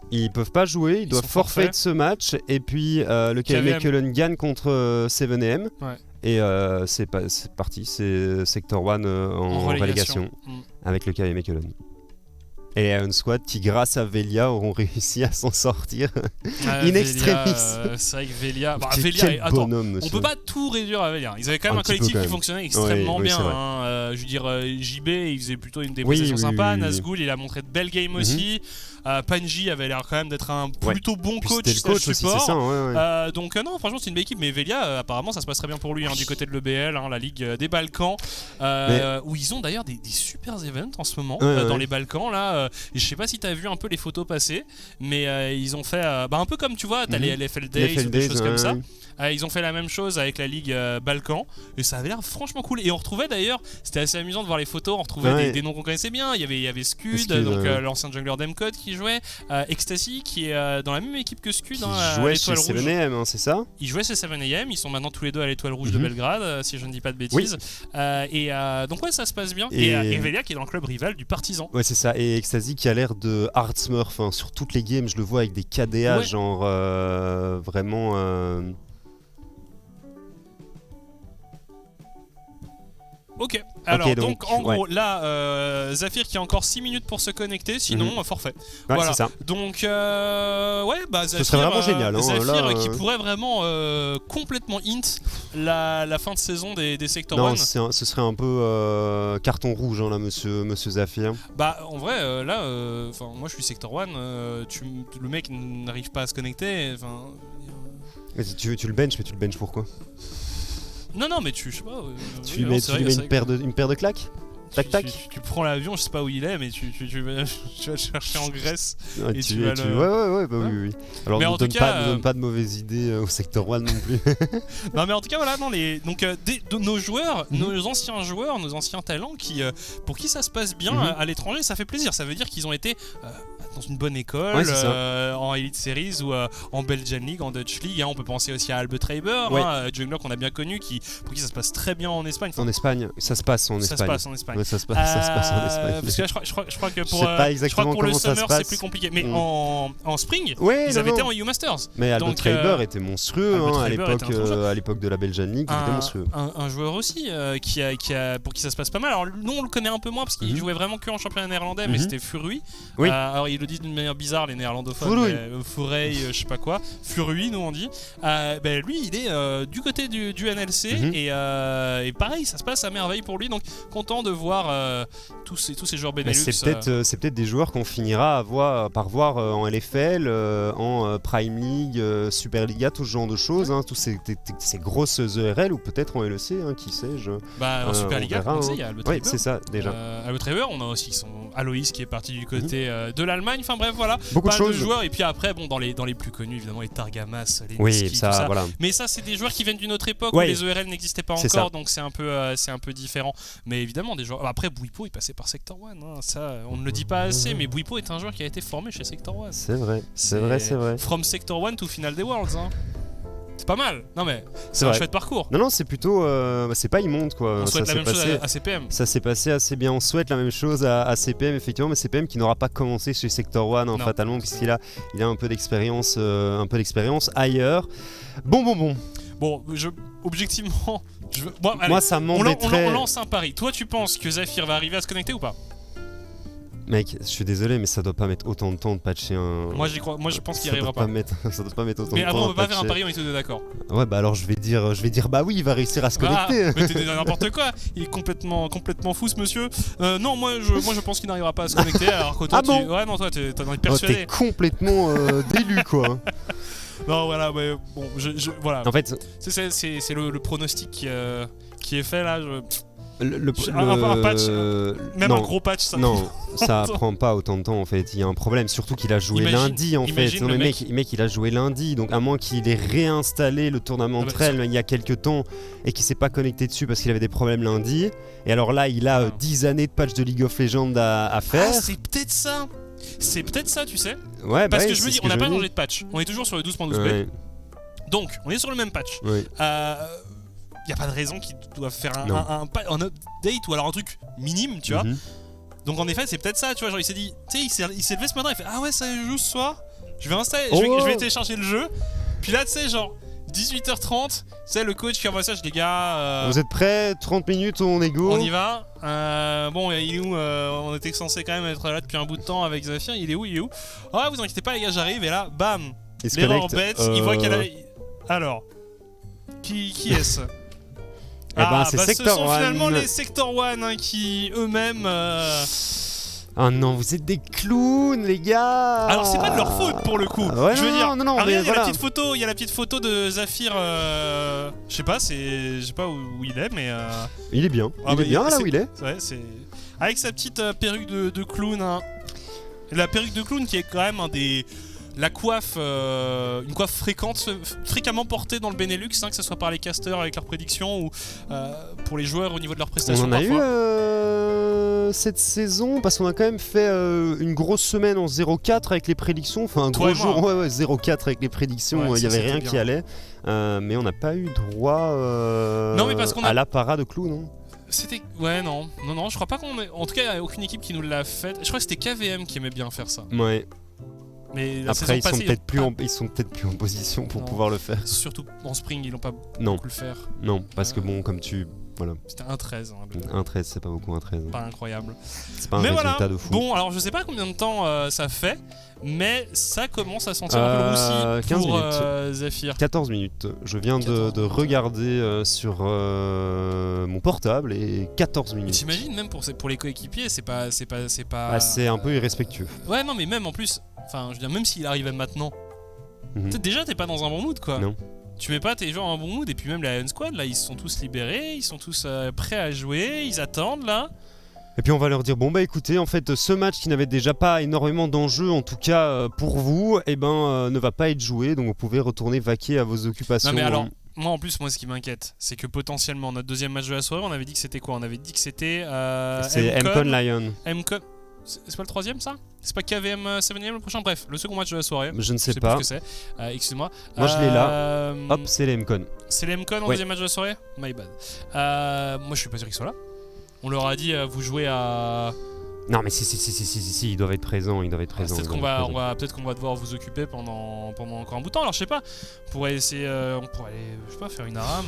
Ils peuvent pas jouer, ils doivent forfait ce match et puis le KM Cullen gagne contre 7M. Et c'est parti, c'est Sector 1 en relégation avec le KM Cullen. Et les Iron Squad qui grâce à Velia auront réussi à s'en sortir in extremis. C'est vrai que Velia... bonhomme, on peut pas tout réduire à Velia. Ils avaient quand même un collectif qui fonctionnait extrêmement bien. Je veux dire, JB il faisait plutôt des prestations sympas. Nazgûl il a montré de belles games aussi. Panji avait l'air quand même d'être un plutôt bon Puis coach. C'était le coach aussi, c'est ça. Donc non, franchement c'est une belle équipe, mais Velia apparemment ça se passe très bien pour lui du côté de l'EBL, la Ligue des Balkans, où ils ont d'ailleurs des super events en ce moment dans les Balkans là. Et je sais pas si t'as vu un peu les photos passer, mais ils ont fait un peu comme tu vois, t'as les LFL Days ou des choses comme ça. Ils ont fait la même chose avec la Ligue Balkan et ça avait l'air franchement cool. Et on retrouvait d'ailleurs, c'était assez amusant de voir les photos, on retrouvait des noms qu'on connaissait bien. Il y avait Scud, donc l'ancien jungler d'Mcode qui jouait, Ecstasy qui est dans la même équipe que Scud, à l'Étoile Rouge. 7AM, c'est ça. Ils jouaient chez 7AM, ils sont maintenant tous les deux à l'Étoile Rouge de Belgrade, si je ne dis pas de bêtises. Donc ouais, ça se passe bien. Et Velia qui est dans le club rival du Partizan. Ouais, c'est ça. Et Ecstasy qui a l'air de hard smurf sur toutes les games, je le vois avec des KDA genre vraiment. Ok, alors donc en gros là Zafir qui a encore 6 minutes pour se connecter, sinon forfait. Voilà, c'est ça. Donc Zafir, ce serait vraiment génial. Zafir qui pourrait vraiment complètement hint la fin de saison des Sector 1. Non, ce serait un peu carton rouge là, monsieur Zafir. Bah en vrai là, moi je suis Sector 1, le mec n'arrive pas à se connecter. Tu le benches, mais tu le benches pourquoi? Non, mais je sais pas. Tu lui mets une paire de claques? Tac tac. Tu prends l'avion, je sais pas où il est, mais tu vas le chercher en Grèce. Et tu vas oui. Alors ne donne pas de mauvaises idées au Sector 1 non plus. Non, mais en tout cas, voilà, nos joueurs, nos anciens joueurs, nos anciens talents, pour qui ça se passe bien à l'étranger, ça fait plaisir. Ça veut dire qu'ils ont été dans une bonne école, en Elite Series ou en Belgian League, en Dutch League. On peut penser aussi à Albert Traber, jungler qu'on a bien connu, pour qui ça se passe très bien en Espagne. En Espagne, ça se passe en Espagne. Ouais, ça se passe en Espagne. Parce que là, je crois que pour le Summer c'est plus compliqué. Mais en Spring, ils avaient été en EU Masters. Mais Albert Traber était monstrueux à l'époque de la Belgian League. Il était monstrueux. Un joueur aussi pour qui ça se passe pas mal. Alors nous on le connaît un peu moins parce qu'il jouait vraiment que en championnat néerlandais, mais c'était Furui. Alors ils le disent d'une manière bizarre les néerlandophones. Furey, je sais pas quoi. Furui nous on dit. Lui il est du côté du NLC et pareil ça se passe à merveille pour lui. Donc content de voir tous ces joueurs Benelux. C'est peut-être des joueurs qu'on finira par voir en LFL, en Prime League, Superliga, tout ce genre de choses, tous ces grosses ERL ou peut-être en LEC, qui sais-je. En Superliga, il y a Albert Traber. Oui, c'est ça déjà. Albert Traber, on a aussi Aloïs qui est parti du côté de l'Allemagne. Enfin bref, voilà. Beaucoup de joueurs. Et puis après, dans les plus connus, évidemment, les Targamas, les Niski, tout ça. Voilà. Mais ça, c'est des joueurs qui viennent d'une autre époque où les ERL n'existaient pas encore, donc c'est un peu différent. Mais évidemment, des joueurs. Après, Bouipo, il passait par Sector 1. Ça, on ne le dit pas assez, mais Bouipo est un joueur qui a été formé chez Sector 1. C'est vrai. From Sector 1 to Final des Worlds. C'est pas mal. Non mais c'est un chouette parcours. Non, c'est plutôt c'est pas immonde quoi. On souhaite la même chose à CPM. Ça s'est passé assez bien. On souhaite la même chose à CPM effectivement, mais CPM qui n'aura pas commencé chez Sector 1 fatalement puisqu'il a un peu d'expérience ailleurs. Bon, objectivement, moi ça m'embêterait. On lance un pari. Toi tu penses que Zafir va arriver à se connecter ou pas? Mec, je suis désolé, mais ça doit pas mettre autant de temps de patcher un. Moi j'y crois. Moi je pense qu'il arrivera pas. Ça doit pas mettre autant de temps. Mais après on peut pas faire un pari, on est tous deux d'accord. Ouais, alors je vais dire bah oui, il va réussir à se connecter. Mais t'es n'importe quoi. Il est complètement fou ce monsieur. Non, moi je pense qu'il n'arrivera pas à se connecter. Alors que toi, ouais non, toi t'es persuadé. T'es complètement délu quoi. Non voilà, mais bon, voilà. En fait, c'est le pronostic qui est fait là. Un patch, même un gros patch, ça. Non, ça prend pas autant de temps en fait. Il y a un problème, surtout qu'il a joué lundi en fait. Non, mais mec, il a joué lundi, donc à moins qu'il ait réinstallé le tournament Trail il y a quelques temps et qu'il s'est pas connecté dessus parce qu'il avait des problèmes lundi. Et alors là, il a 10 années de patch de League of Legends à faire. Ah, c'est peut-être ça. C'est peut-être ça, tu sais. Ouais, parce que je me dis, on n'a pas changé de patch. On est toujours sur le 12.12b. Ouais. Donc, on est sur le même patch. Ouais. Y a pas de raison qu'ils doivent faire un update ou alors un truc minime, tu vois. Donc en effet, c'est peut-être ça, tu vois. Genre, il s'est dit, tu sais, il s'est levé ce matin, il fait ah ouais, ça joue ce soir. Je vais installer, je vais télécharger le jeu. Puis là, tu sais, genre 18h30, c'est le coach qui envoie ça, les gars. Vous êtes prêts? 30 minutes, on est go. On y va. Bon, il est où on était censé quand même être là depuis un bout de temps avec Zafir. Il est où? Ah, vous inquiétez pas, les gars, j'arrive. Et là, bam, l'erreur bête. Il voit qu'il y a. Alors, qui est-ce? C'est Sector ce sont 1. finalement les Sector 1 qui eux-mêmes Oh non, vous êtes des clowns, les gars. Alors c'est pas de leur faute pour le coup. Ouais, je veux dire, non, regarde, mais il y a voilà. la petite photo de Zafir. Je sais pas, où il est, mais. Il est bien. Ah, Il est bien là où il est. Ouais, c'est avec sa petite perruque de clown. Hein. La perruque de clown qui est quand même la coiffe, une coiffe fréquemment portée dans le Benelux, hein, que ce soit par les casters avec leurs prédictions ou pour les joueurs au niveau de leurs prestations. On en a parfois. eu cette saison parce qu'on a quand même fait une grosse semaine en 0-4 avec les prédictions. Enfin, un Toi gros jour, 0-4 avec les prédictions. Ouais, il y avait c'était rien bien. qui allait. Mais on n'a pas eu droit Non, mais parce qu'on a- à l'apparat de clown. Non C'était. Ouais, non, je crois pas qu'on ait. En tout cas, il n'y a aucune équipe qui nous l'a fait. Je crois que c'était KVM qui aimait bien faire ça. Ouais. Mais la Après, saison passée, ils sont peut-être plus en position pour Non. pouvoir le faire. Surtout en spring, ils n'ont pas Non. pu le faire. Non, parce que bon, comme voilà, C'était 1-13. Hein, 1-13, c'est pas beaucoup, 1-13. pas incroyable. C'est pas un Mais résultat voilà. de fou. Bon, alors je sais pas combien de temps ça fait, mais ça commence à sentir un peu le roussi 15 pour minutes. Zafir. 14 minutes. Je viens 14 de regarder sur mon portable et 14 Mais minutes. t'imagines, même pour les coéquipiers, c'est pas. Ah, c'est un peu irrespectueux. Ouais, non, mais même en plus, enfin, je veux dire, même s'il arrivait maintenant, Mhm. peut-être déjà t'es pas dans un bon mood quoi. Non. Tu mets pas tes joueurs en un bon mood, et puis même la Iron Squad, là, ils se sont tous libérés, ils sont tous prêts à jouer, ils attendent là. Et puis on va leur dire bon bah écoutez, en fait ce match qui n'avait déjà pas énormément d'enjeux, en tout cas pour vous, ne va pas être joué, donc vous pouvez retourner vaquer à vos occupations. Non, mais alors, moi en plus, ce qui m'inquiète, c'est que potentiellement notre deuxième match de la soirée, on avait dit que c'était quoi? On avait dit que c'était. C'est MCon Lion. MCon. C'est pas le troisième ça? C'est pas KVM 7ème le prochain? Bref, le second match de la soirée. Je ne sais plus pas. ce que c'est. Excuse-moi. Moi, je l'ai là. Hop, c'est les MCon. C'est les MCon en Ouais. deuxième match de la soirée? My bad. Moi je suis pas sûr qu'ils soient là. On leur a dit vous jouez à. Non mais si, ils doivent être présents, ils doivent être présents. Peut-être peut-être qu'on va devoir vous occuper pendant encore un bout de temps. Alors je sais pas, on pourrait essayer, on pourrait aller, je sais pas, faire une ARAM.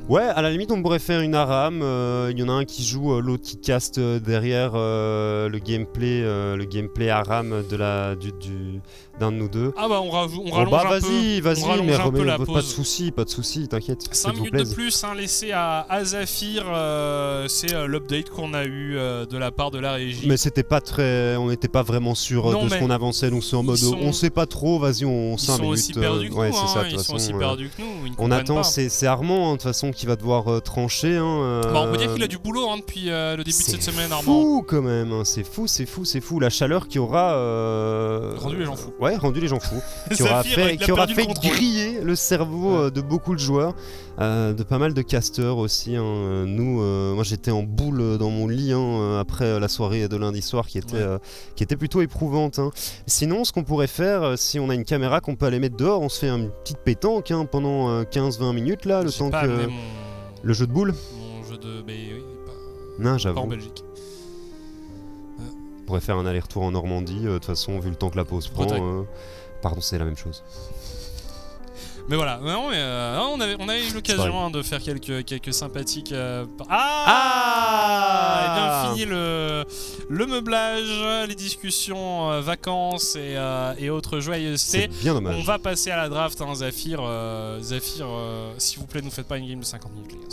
Ouais, à la limite on pourrait faire une ARAM, il y en a un qui joue, l'autre qui caste derrière le gameplay ARAM d'un de nous deux. Ah bah on rallonge Oh bah un peu. vas-y, on rallonge mais un peu la pas de pause. soucis, t'inquiète. 5 minutes de plus laissées à Zafir, c'est l'update qu'on a eu de la part de la régie. Mais c'était pas très, on n'était pas vraiment sûr Non, de ce mais qu'on avançait, donc c'est en mode on sait pas trop, vas-y on Ils 5 sont minutes. aussi perdus que nous, ouais, c'est ça, de ils toute sont façon, aussi perdus que nous. Ils on comprennent attend, pas. c'est Armand hein, de toute façon qui va devoir trancher. Bah, on peut dire qu'il a du boulot depuis le début de cette semaine, Armand. C'est fou quand même, hein, c'est fou. La chaleur qui aura Rendu les gens fous. Ouais, rendu les gens fous. qui aura fait griller le cerveau de beaucoup de joueurs, de pas mal de casters aussi. Hein. Moi j'étais en boule dans mon lit après la soirée de lundi soir qui était plutôt éprouvante. Hein. Sinon, ce qu'on pourrait faire, si on a une caméra qu'on peut aller mettre dehors, on se fait une petite pétanque pendant 15-20 minutes là, le temps que le jeu de boules. Mon jeu de, mais oui, Non, pas en j'avoue. Belgique. On pourrait faire un aller-retour en Normandie. De toute façon, vu le temps que la pause prend. Pardon, c'est la même chose. Mais voilà, non, mais, on avait eu l'occasion de faire quelques sympathiques. Et bien fini le meublage, les discussions, vacances et autres joyeusetés. C'est bien dommage. On va passer à la draft, hein, Zafir. S'il vous plaît, nous faites pas une game de 50 minutes, les gars.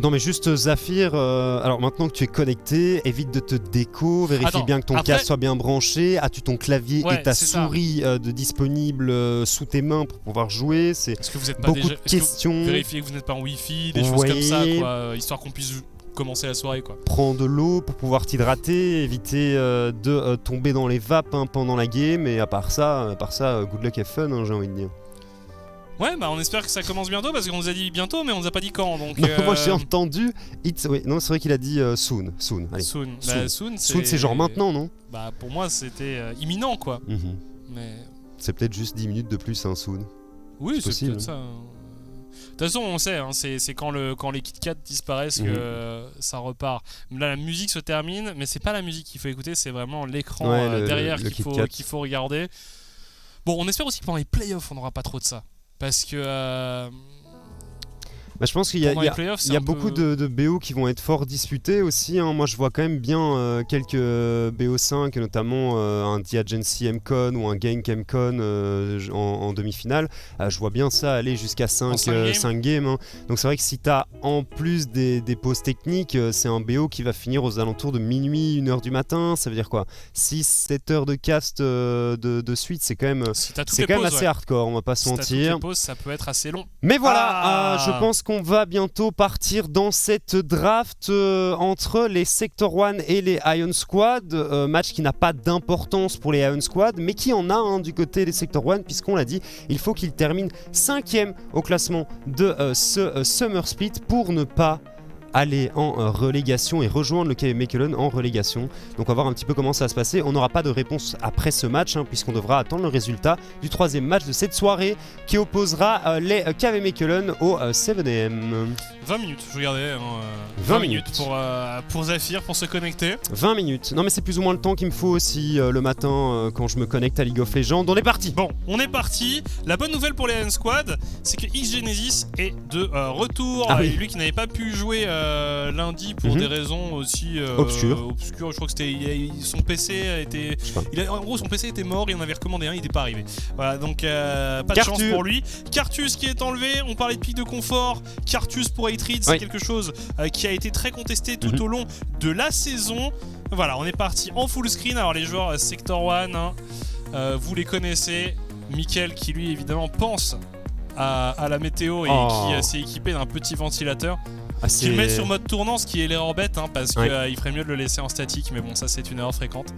Non mais juste Zafir, alors maintenant que tu es connecté, évite de te déco, vérifie bien que ton casque soit bien branché, as-tu ton clavier et ta souris disponible sous tes mains pour pouvoir jouer, est-ce que vous êtes pas beaucoup de questions. Vérifiez que vous n'êtes pas en wifi, des choses comme ça, quoi, histoire qu'on puisse commencer la soirée, quoi. Prends de l'eau pour pouvoir t'hydrater, éviter de tomber dans les vapes pendant la game, et à part ça, good luck have fun, j'ai envie de dire. Ouais, bah on espère que ça commence bientôt parce qu'on nous a dit bientôt, mais on nous a pas dit quand. Donc, non, moi j'ai entendu. Non, c'est vrai qu'il a dit soon. Allez. Soon. Soon, c'est genre maintenant, non? Bah pour moi c'était imminent, quoi. Mais c'est peut-être juste 10 minutes de plus, soon. Oui, c'est peut-être ça. De toute façon, on sait, hein, c'est quand les Kit Kat disparaissent que ça repart. Là, la musique se termine, mais c'est pas la musique qu'il faut écouter, c'est vraiment l'écran derrière qu'il faut regarder. Bon, on espère aussi que pendant les playoffs, on n'aura pas trop de ça. Parce que Bah, je pense qu'il y a, pendant les playoffs, il y a beaucoup de BO qui vont être fort disputés aussi. Moi, je vois quand même bien quelques BO5, notamment un Diagency MCon ou un Genk MCon en demi-finale. Je vois bien ça aller jusqu'à 5 games. Donc, c'est vrai que si tu as en plus des pauses techniques, c'est un BO qui va finir aux alentours de minuit, 1h du matin. Ça veut dire quoi, 6-7 heures de cast de suite, c'est quand même, assez hardcore, on va pas se mentir. Les pauses, ça peut être assez long. Mais voilà, je pense qu'on va bientôt partir dans cette draft entre les Sector 1 et les Ion Squad. Match qui n'a pas d'importance pour les Ion Squad, mais qui en a du côté des Sector 1, puisqu'on l'a dit, il faut qu'ils terminent 5e au classement de ce Summer Split pour ne pas aller en relégation et rejoindre le KV Mechelen en relégation. Donc on va voir un petit peu comment ça va se passer. On n'aura pas de réponse après ce match puisqu'on devra attendre le résultat du 3e match de cette soirée qui opposera les KV Mechelen au 7am. 20 minutes, je regardais. 20 minutes pour Zafir, pour se connecter. 20 minutes. Non mais c'est plus ou moins le temps qu'il me faut aussi le matin quand je me connecte à League of Legends. On est parti. Bon, on est parti. La bonne nouvelle pour les Ion Squad, c'est que XGenesis est de retour. Oui. Lui qui n'avait pas pu jouer lundi pour des raisons aussi obscures. Je crois que c'était son PC était en gros son PC était mort, il en avait recommandé un, il n'était pas arrivé. Voilà, donc pas de chance pour lui. Cartus qui est enlevé, on parlait de pic de confort. Cartus pour Hatred, c'est quelque chose qui a été très contesté tout au long de la saison. Voilà, on est parti en full screen. Alors les joueurs Sector 1, vous les connaissez. Mickaël qui lui évidemment pense à la météo et qui s'est équipé d'un petit ventilateur. Qu'il met sur mode tournant, ce qui est l'erreur bête parce qu'il ferait mieux de le laisser en statique, mais bon, ça c'est une erreur fréquente.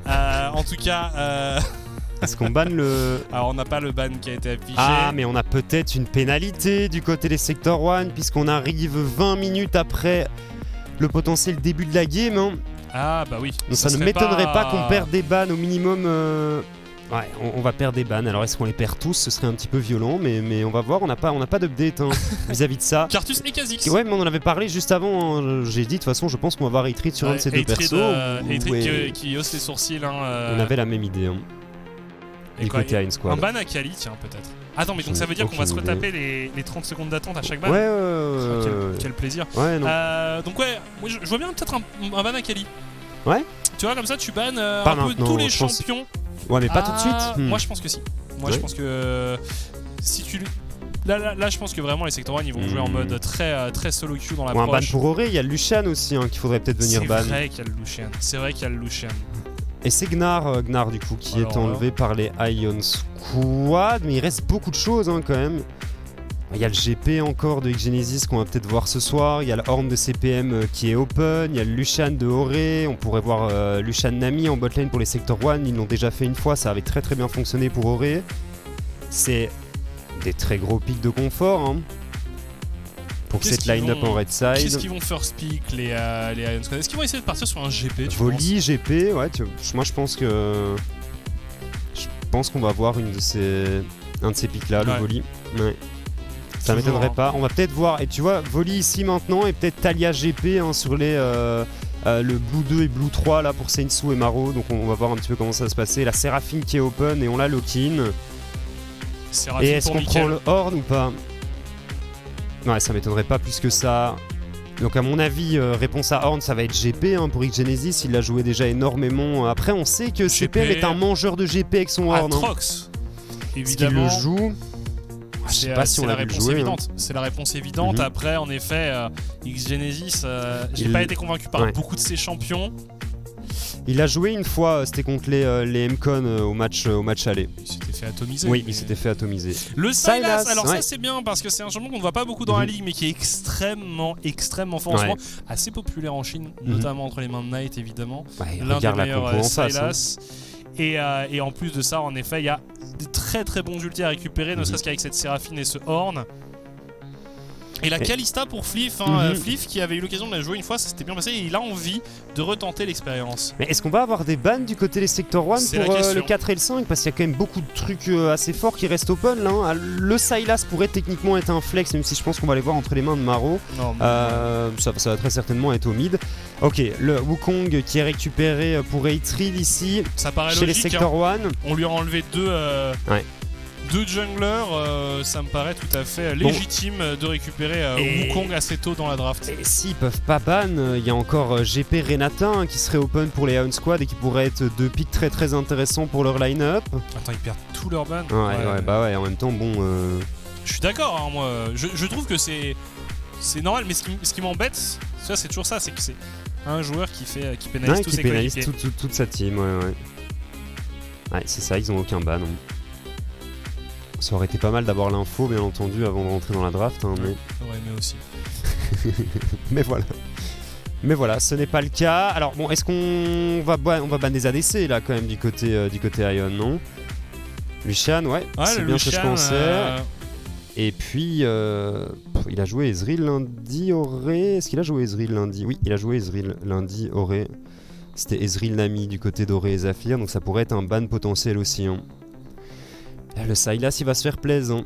En tout cas, est-ce qu'on banne le... Alors on n'a pas le ban qui a été affiché. Ah, mais on a peut-être une pénalité du côté des Sector 1 puisqu'on arrive 20 minutes après le potentiel début de la game. Ah bah oui. Donc ça ne m'étonnerait pas qu'on perde des bans au minimum. Ouais, on va perdre des bans. Alors est-ce qu'on les perd tous? Ce serait un petit peu violent, mais on va voir. On n'a pas d'update vis-à-vis de ça. Cartus et Kha'Zix. Ouais, mais on en avait parlé juste avant. J'ai dit de toute façon, je pense qu'on va voir Hatred sur un de ces deux persos. Hatred qui hausse les sourcils. On avait la même idée. Du côté Ion Squad. Un ban à Kali, tiens, peut-être. Attends, mais donc ça veut dire qu'on va se retaper les 30 secondes d'attente à chaque ban. Ouais. Quel plaisir. Ouais, non. Donc ouais, moi je vois bien peut-être un ban à Kali. Ouais. Tu vois, comme ça tu bannes un peu tous les champions. Ouais, mais pas tout de suite. Moi je pense que si. Moi je pense que si tu... Là je pense que vraiment les Sector 1 ils vont jouer en mode très solo queue dans l'approche. Ou un ban pour Auré, il y a Lucian aussi qu'il faudrait peut-être venir ban. C'est vrai qu'il y a le Lucian. Et c'est Gnar du coup qui est enlevé par les Ion Squad, mais il reste beaucoup de choses quand même. Il y a le GP encore de XGenesis qu'on va peut-être voir ce soir, il y a le Horn de CPM qui est open, il y a le Lucian de Auré, on pourrait voir Lucian Nami en botlane pour les Sector 1, ils l'ont déjà fait une fois, ça avait très bien fonctionné pour Auré. C'est des très gros pics de confort pour cette line-up en red side. Qu'est-ce qu'ils vont first pick les Ion Squad? Est-ce qu'ils vont essayer de partir sur un GP Volley, GP, ouais, moi je pense qu'on va voir un de ces picks là, le Volley. Ouais. Ça m'étonnerait pas. On va peut-être voir, et tu vois, Volley ici maintenant, et peut-être Talia GP sur le Blue 2 et Blue 3 là pour Seinsu et Maro. Donc on va voir un petit peu comment ça va se passer. La Seraphine qui est open et on l'a lock-in. Et est-ce qu'on prend le Horn ou pas? Ouais, ça m'étonnerait pas plus que ça. Donc à mon avis, réponse à Horn, ça va être GP pour XGenesis. Il l'a joué déjà énormément. Après, on sait que CPM est un mangeur de GP avec son Horn. Atrox, évidemment. Est-ce qu'il le joue? Je sais pas si on l'a vu le jouer. C'est la réponse évidente. Après, en effet, XGenesis, j'ai pas été convaincu par beaucoup de ses champions. Il a joué une fois, c'était contre les MCon au match aller. Il s'était fait atomiser. Oui, il s'était fait atomiser. Le Sylas, alors ça c'est bien parce que c'est un champion qu'on ne voit pas beaucoup dans la ligue, mais qui est extrêmement fort en ce moment. Assez populaire en Chine, notamment entre les mains de Knight évidemment. L'un des meilleurs Sylas. Et en plus de ça, en effet, il y a des très bons ultis à récupérer, ne serait-ce qu'avec cette Séraphine et ce Horn. Et la Kalista pour Fliff, Fliff qui avait eu l'occasion de la jouer une fois, ça s'était bien passé et il a envie de retenter l'expérience. Mais est-ce qu'on va avoir des bans du côté des Sector 1 pour le 4 et le 5? Parce qu'il y a quand même beaucoup de trucs assez forts qui restent open là. Le Sylas pourrait techniquement être un flex, même si je pense qu'on va les voir entre les mains de Maro. Ça va très certainement être au mid. Ok, le Wukong qui est récupéré pour Hatred ici. Ça paraît chez logique, les Sector 1. On lui a enlevé deux deux junglers, ça me paraît tout à fait légitime de récupérer Wukong assez tôt dans la draft. Et s'ils peuvent pas ban, il y a encore GP Renata hein, qui serait open pour les Iron Squad et qui pourraient être deux picks très très intéressants pour leur line-up. Attends, ils perdent tout leur ban. Ouais, en même temps, bon. Je suis d'accord, hein, moi. Je trouve que c'est normal, mais ce qui m'embête, ça c'est toujours ça, c'est que c'est un joueur qui pénalise tous ses coéquipiers. Toute sa team, ouais. Ouais, c'est ça, ils ont aucun ban. Hein. Ça aurait été pas mal d'avoir l'info, bien entendu, avant de rentrer dans la draft. Hein, mais... Ouais, mais aussi. Mais voilà, ce n'est pas le cas. Alors bon, est-ce qu'on va ban des ADC là quand même du côté Ion, non? Lucian, ouais, c'est bien ce que je pensais. Et puis, il a joué Ezreal lundi, Auré. Est-ce qu'il a joué Ezreal lundi? Oui, il a joué Ezreal lundi, Auré. C'était Ezreal Nami du côté d'Auré et Zafir, donc ça pourrait être un ban potentiel aussi. Hein. Là, le Sylas, il va se faire plaisir. Hein.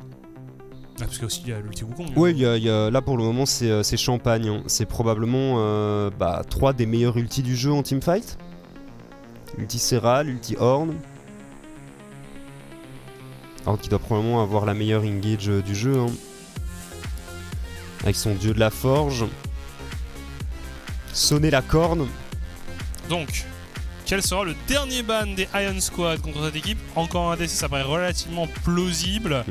Ah, parce qu'il y a aussi l'ulti Wukong. Oui, là pour le moment, c'est champagne. Hein. C'est probablement 3 des meilleurs ultis du jeu en teamfight. Ulti Serral, ulti Horn. Alors qu'il doit probablement avoir la meilleure engage du jeu. Hein. Avec son dieu de la forge. Sonner la corne. Donc, quel sera le dernier ban des Iron Squad contre cette équipe? Encore un DC, ça paraît relativement plausible.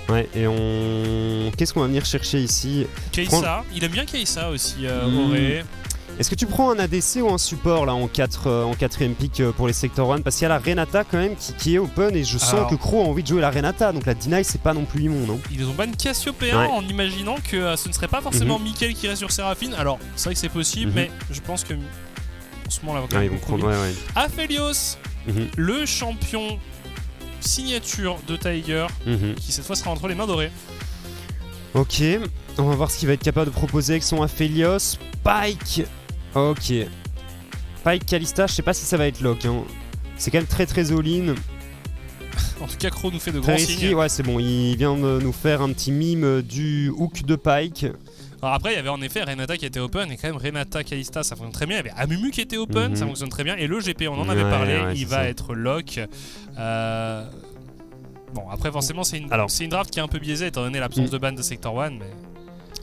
Ouais, et qu'est-ce qu'on va venir chercher ici? Kai'Sa, il aime bien Kai'Sa aussi, Auré. Est-ce que tu prends un ADC ou un support là en 4ème pick pour les Sector 1? Parce qu'il y a la Renata quand même qui est open et je sens que Crow a envie de jouer la Renata, donc la deny c'est pas non plus immonde. Hein. Ils ont ban Cassiopeia en imaginant que ce ne serait pas forcément Mickaël qui reste sur Seraphine. Alors c'est vrai que c'est possible, mais je pense que en ce moment là, ils vont prendre. Aphelios, le champion signature de Tiger, qui cette fois sera entre les mains d'Auré. Ok, on va voir ce qu'il va être capable de proposer avec son Aphelios. Pyke. Ok. Pyke Kalista, je sais pas si ça va être lock. Hein. C'est quand même très très all-in. En tout cas, Crow nous fait de grands signes. Ouais, c'est bon, il vient de nous faire un petit mime du hook de Pyke. Alors après, il y avait en effet Renata qui était open, et quand même Renata Kalista, ça fonctionne très bien. Il y avait Amumu qui était open, ça fonctionne très bien. Et le GP, on en avait parlé, il va être lock. Bon, après, forcément, c'est une draft qui est un peu biaisée étant donné l'absence de ban de Sector 1. Mais...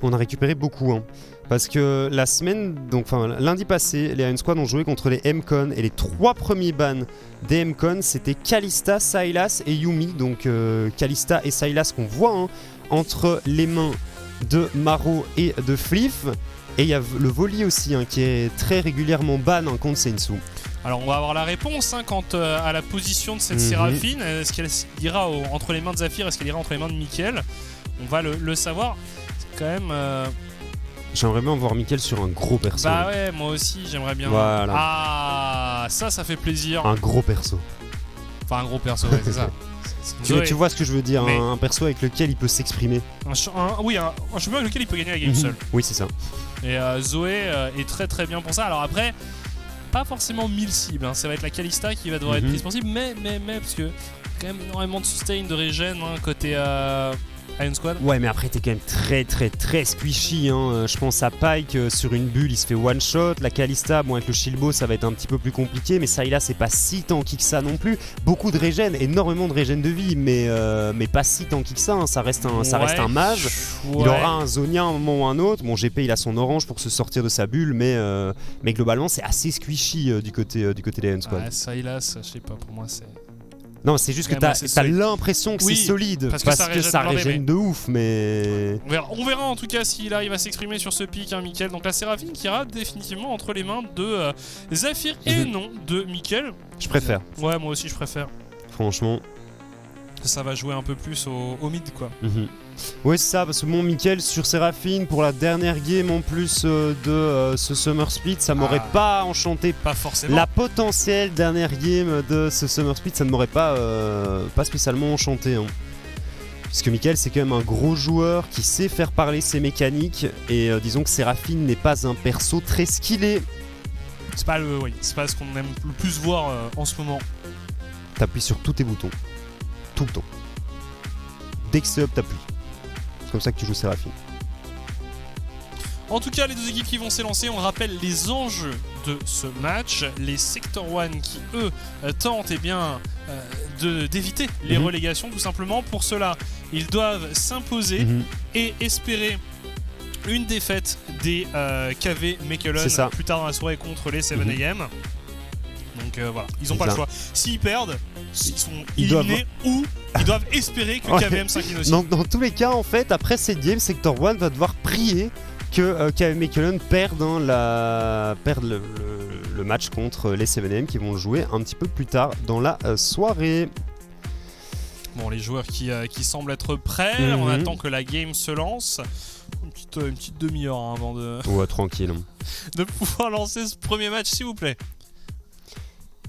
On a récupéré beaucoup, hein. Parce que lundi passé, les Iron Squad ont joué contre les M-Con et les 3 premiers bans des M-Con c'était Kalista, Sylas et Yuumi. Donc Kalista et Sylas qu'on voit entre les mains de Maro et de Fliff. Et il y a le Voli aussi qui est très régulièrement ban contre Sensu. Alors on va avoir la réponse quant à la position de cette Séraphine. Est-ce qu'elle ira entre les mains de Zafir? Est-ce qu'elle ira entre les mains de Mickaël? On va le savoir. C'est quand même... J'aimerais bien voir Mickaël sur un gros perso. Bah ouais, moi aussi j'aimerais bien. Voilà. Ah, ça fait plaisir. Un gros perso. Enfin un gros perso, ouais, c'est ça. Tu vois ce que je veux dire, un perso avec lequel il peut s'exprimer. Un champion avec lequel il peut gagner la game seul. Oui, c'est ça. Et Zoé est très très bien pour ça. Alors après, pas forcément 1000 cibles, ça va être la Kalista qui va devoir être prise pour cible, mais parce que quand même énormément de sustain, de regen côté Iron Squad. Ouais, mais après t'es quand même très très très squishy. Je pense à Pyke sur une bulle, il se fait one shot. La Kalista, bon avec le Shilbo ça va être un petit peu plus compliqué, mais Sylas c'est pas si tanky que ça non plus. Beaucoup de regen, énormément de regen de vie, mais pas si tanky que ça. Ça reste un mage. Il aura un Zonia un moment ou un autre. Bon, GP il a son orange pour se sortir de sa bulle, mais globalement c'est assez squishy du côté des Iron Squad. Sylas, je sais pas, pour moi c'est... Non, c'est juste que t'as l'impression que c'est solide parce que ça régène de ouf, mais... On verra en tout cas s'il arrive à s'exprimer sur ce pick, Mickaël. Donc la Séraphine qui ira définitivement entre les mains de Zafir et non de Mickaël. Je préfère. Ouais, moi aussi je préfère. Franchement. Ça va jouer un peu plus au mid, quoi. Oui, c'est ça, parce que mon Mickaël sur Séraphine pour la dernière game en plus de ce Summer Split, ça m'aurait pas enchanté. Pas forcément. La potentielle dernière game de ce Summer Split, ça ne m'aurait pas spécialement enchanté. Puisque Mickaël, c'est quand même un gros joueur qui sait faire parler ses mécaniques. Et disons que Séraphine n'est pas un perso très skillé. C'est pas ce qu'on aime le plus voir en ce moment. T'appuies sur tous tes boutons. Tout le temps. Dès que c'est up, t'appuies. C'est comme ça que tu joues Séraphine. En tout cas, les deux équipes qui vont s'élancer, on rappelle les enjeux de ce match. Les Sector 1 qui, eux, tentent d'éviter les relégations, tout simplement. Pour cela, ils doivent s'imposer et espérer une défaite des KV Mechelen plus tard dans la soirée contre les 7am. Donc voilà, ils n'ont pas le choix. S'ils perdent, ils sont éliminés ou ils doivent espérer que KVM s'incline aussi. Donc dans tous les cas, en fait, après cette game, Sector 1 va devoir prier que KV Mechelen perde le match contre les 7am qui vont jouer un petit peu plus tard dans la soirée. Bon, les joueurs qui semblent être prêts, on attend que la game se lance. Une petite demi-heure avant de... Ouais, tranquille. de pouvoir lancer ce premier match, s'il vous plaît.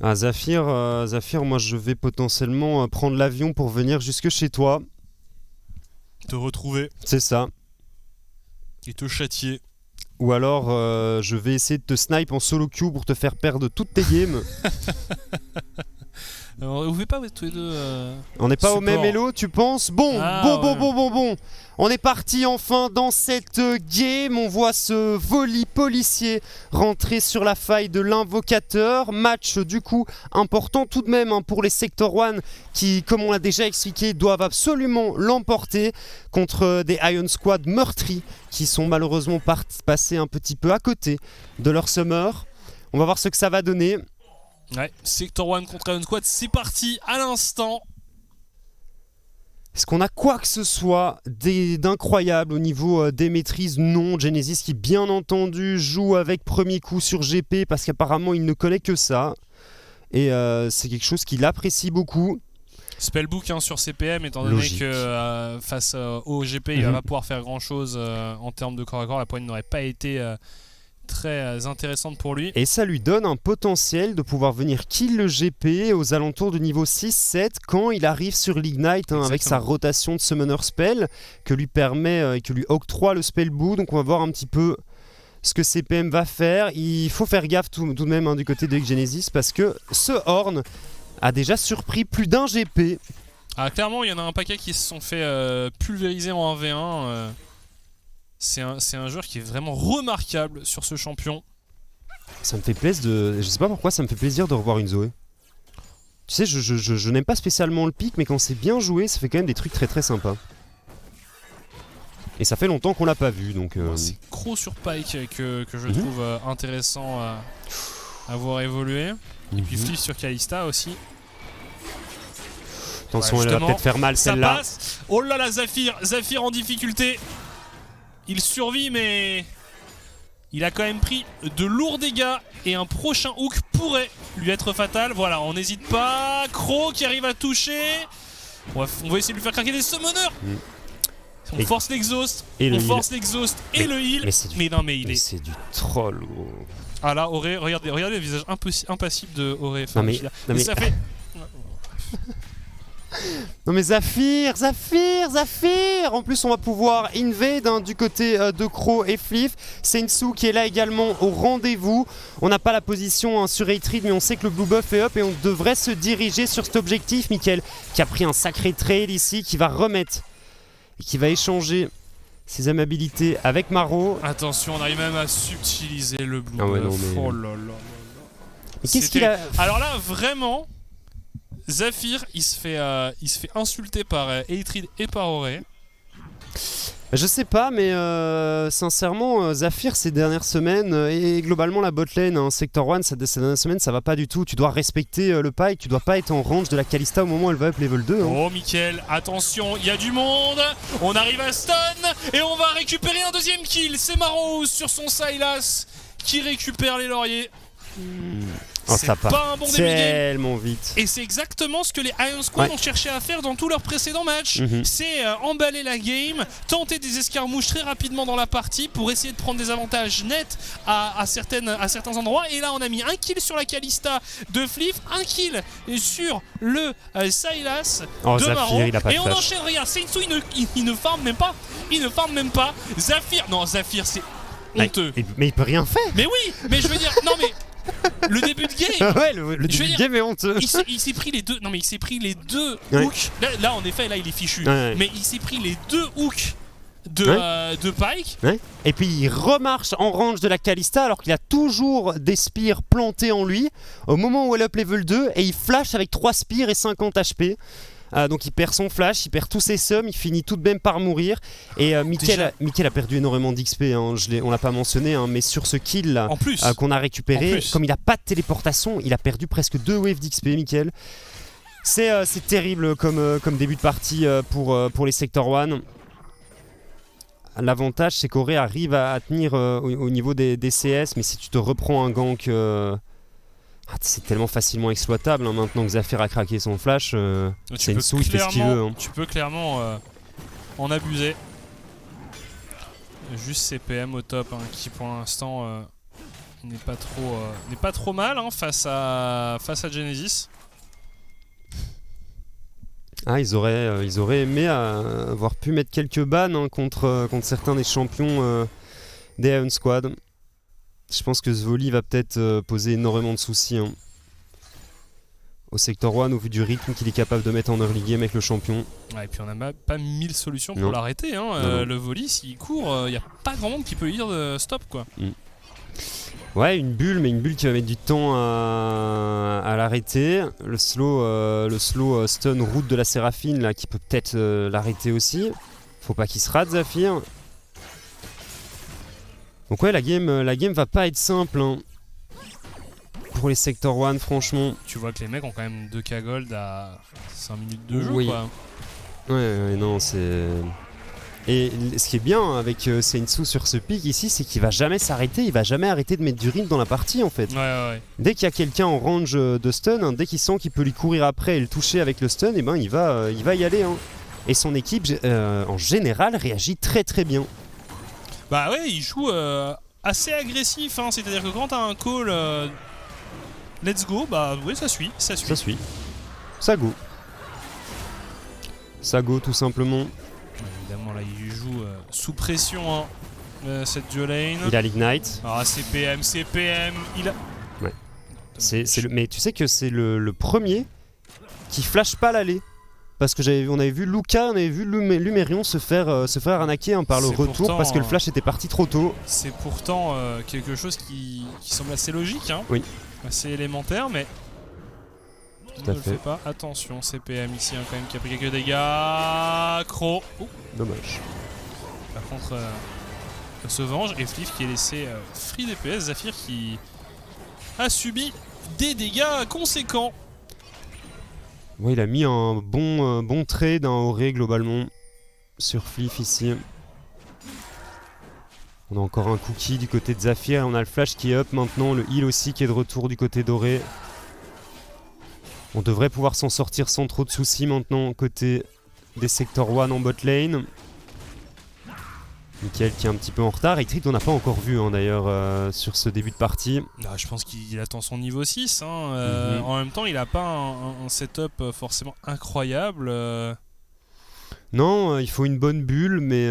Ah, Zafir, moi je vais potentiellement prendre l'avion pour venir jusque chez toi. Te retrouver. C'est ça. Et te châtier. Ou alors je vais essayer de te snipe en solo queue pour te faire perdre toutes tes games. Alors, vous pouvez pas tous les deux. On n'est pas au même elo, tu penses? Bon. On est parti enfin dans cette game. On voit ce volley policier rentrer sur la faille de l'invocateur. Match du coup important tout de même pour les Sector 1 qui, comme on l'a déjà expliqué, doivent absolument l'emporter contre des Ion Squad meurtris qui sont malheureusement passés un petit peu à côté de leur summer. On va voir ce que ça va donner. Ouais, Sector 1 contre Ion Squad, c'est parti à l'instant. Est-ce qu'on a quoi que ce soit d'incroyable au niveau des maîtrises? Non, Genesis qui bien entendu joue avec premier coup sur GP parce qu'apparemment il ne connaît que ça. Et c'est quelque chose qu'il apprécie beaucoup. Spellbook sur CPM étant donné que face au GP il va pas pouvoir faire grand chose en termes de corps à corps. La poigne n'aurait pas été... très intéressante pour lui. Et ça lui donne un potentiel de pouvoir venir kill le GP aux alentours du niveau 6-7 quand il arrive sur l'Ignite avec sa rotation de Summoner Spell que lui permet et que lui octroie le Spellbook. Donc on va voir un petit peu ce que CPM va faire. Il faut faire gaffe tout de même du côté de Genesis parce que ce Horn a déjà surpris plus d'un GP. Ah, clairement, il y en a un paquet qui se sont fait pulvériser en 1v1. C'est un joueur qui est vraiment remarquable sur ce champion. Ça me fait plaisir je sais pas pourquoi, ça me fait plaisir de revoir une Zoé. Tu sais, je n'aime pas spécialement le pic, mais quand c'est bien joué, ça fait quand même des trucs très très sympas. Et ça fait longtemps qu'on l'a pas vu, donc... C'est Crow sur Pike que je trouve intéressant à voir évoluer. Et puis Flip sur Kalista aussi. Attention, elle va peut-être faire mal celle-là. Ça passe. Oh là là, Zafir en difficulté. Il survit, mais il a quand même pris de lourds dégâts et un prochain hook pourrait lui être fatal. Voilà, on n'hésite pas. Crow qui arrive à toucher. On va essayer de lui faire craquer des summoners. On force l'exhaust, et le heal. Mais c'est du troll, gros. Ah là, Auré, regardez le visage impassible de Auré. Non mais ça fait... Non mais Zafir. En plus on va pouvoir invade du côté de Crow et Flip. Sensu qui est là également au rendez-vous. On n'a pas la position sur Hatred, mais on sait que le blue buff est up et on devrait se diriger sur cet objectif. Mickaël qui a pris un sacré trade ici, qui va remettre et qui va échanger ses amabilités avec Maro. Attention, on arrive même à subtiliser le blue buff. Non, mais... Oh là là. Qu'est-ce qu'il a... Alors là, vraiment... Zafir, il se fait insulter par Hatred et par Auré. Je sais pas, mais sincèrement, Zafir ces dernières semaines et globalement la botlane, Sector 1 ces dernières semaines, ça va pas du tout. Tu dois respecter le Pike, tu dois pas être en range de la Kalista au moment où elle va up level 2. Oh, Mickaël, attention, il y a du monde. On arrive à stun et on va récupérer un deuxième kill. C'est Maro sur son Sylas qui récupère les lauriers. Ça part un bon tellement vite. Et c'est exactement ce que les Ion Squad ont cherché à faire dans tous leurs précédents matchs. C'est emballer la game, tenter des escarmouches très rapidement dans la partie pour essayer de prendre des avantages nets à certains endroits. Et là on a mis un kill sur la Kalista de Flip, un kill sur le Sylas de Zafir, Maro. il a pas de et on flash. enchaîne, regarde, Sensu il ne farm même pas. Zafir c'est honteux. Mais il peut rien faire. Mais oui, mais je veux dire, non mais... Le début de game. Ouais, le début de game est honteux. Il s'est pris les deux. Non mais il s'est pris les deux Ouais. hooks. Là en effet, là il est fichu. Ouais. Mais il s'est pris les deux hooks de Pyke. Ouais. Et puis il remarche en range de la Kalista alors qu'il a toujours des spires plantés en lui au moment où elle up level 2 et il flash avec 3 spires et 50 HP. Donc il perd son flash, il perd tous ses sums, il finit tout de même par mourir. Et Mickaël a perdu énormément d'XP, hein, on l'a pas mentionné, hein, mais sur ce kill là qu'on a récupéré, comme il a pas de téléportation, il a perdu presque 2 waves d'XP, Mickaël. C'est terrible comme début de partie pour les Sector 1. L'avantage c'est qu'Auré arrive à tenir au niveau des CS, mais si tu te reprends un gank... c'est tellement facilement exploitable hein, maintenant que Zafir a craqué son flash. Seinsou il fait ce qu'il veut. Hein. Tu peux clairement en abuser. Juste CPM au top, hein, qui pour l'instant n'est pas trop mal hein, face à Genesis. Ils auraient aimé avoir pu mettre quelques bans hein, contre certains des champions des Iron Squad. Je pense que Zvoli va peut-être poser énormément de soucis hein, au Sector 1 au vu du rythme qu'il est capable de mettre en early game avec le champion. Ouais, et puis on n'a pas 1000 solutions pour l'arrêter. Hein. Le Voli, s'il court, il n'y a pas grand monde qui peut lui dire de stop. Quoi. Ouais, une bulle, mais une bulle qui va mettre du temps à l'arrêter. Le slow stun route de la Séraphine là, qui peut peut-être l'arrêter aussi. Faut pas qu'il se rate, Zafir. Donc ouais, la game va pas être simple hein, pour les Sector 1, franchement. Tu vois que les mecs ont quand même 2k gold à 5 minutes de jeu, quoi. Ouais, non, c'est... Et ce qui est bien avec Seinsou sur ce pic ici, c'est qu'il va jamais s'arrêter, il va jamais arrêter de mettre du rythme dans la partie, en fait. Ouais. Dès qu'il y a quelqu'un en range de stun, hein, dès qu'il sent qu'il peut lui courir après et le toucher avec le stun, et ben il va y aller. Hein. Et son équipe, en général, réagit très très bien. Bah ouais, il joue assez agressif, hein, c'est-à-dire que quand t'as un call let's go, bah ouais, ça suit. Ça go. Ça go tout simplement. Ouais, évidemment là il joue sous pression hein, cette duo lane. Il a l'ignite. Ah CPM, il a... Ouais. Mais tu sais que c'est le premier qui flash pas l'allée. Parce que on avait vu Luca, on avait vu Lumerion se faire arnaquer hein, par le retour pourtant, parce que le flash était parti trop tôt. C'est pourtant quelque chose qui semble assez logique, hein, oui. Assez élémentaire, mais tout on ne le fait pas. Attention, CPM ici hein, quand même qui a pris quelques dégâts. Croc. Dommage. Par contre, se venge et Fliff qui est laissé free DPS. Zafir qui a subi des dégâts conséquents. Ouais, il a mis un bon trade d'un Auré globalement sur Fliff ici. On a encore un cookie du côté de Zafir et on a le flash qui est up maintenant, le heal aussi qui est de retour du côté d'Auré. On devrait pouvoir s'en sortir sans trop de soucis maintenant côté des Sector 1 en bot lane. Mickaël qui est un petit peu en retard. Et Trip on n'a pas encore vu hein, d'ailleurs sur ce début de partie. Je pense qu'il attend son niveau 6. Hein. En même temps il n'a pas un setup forcément incroyable. Non, il faut une bonne bulle, mais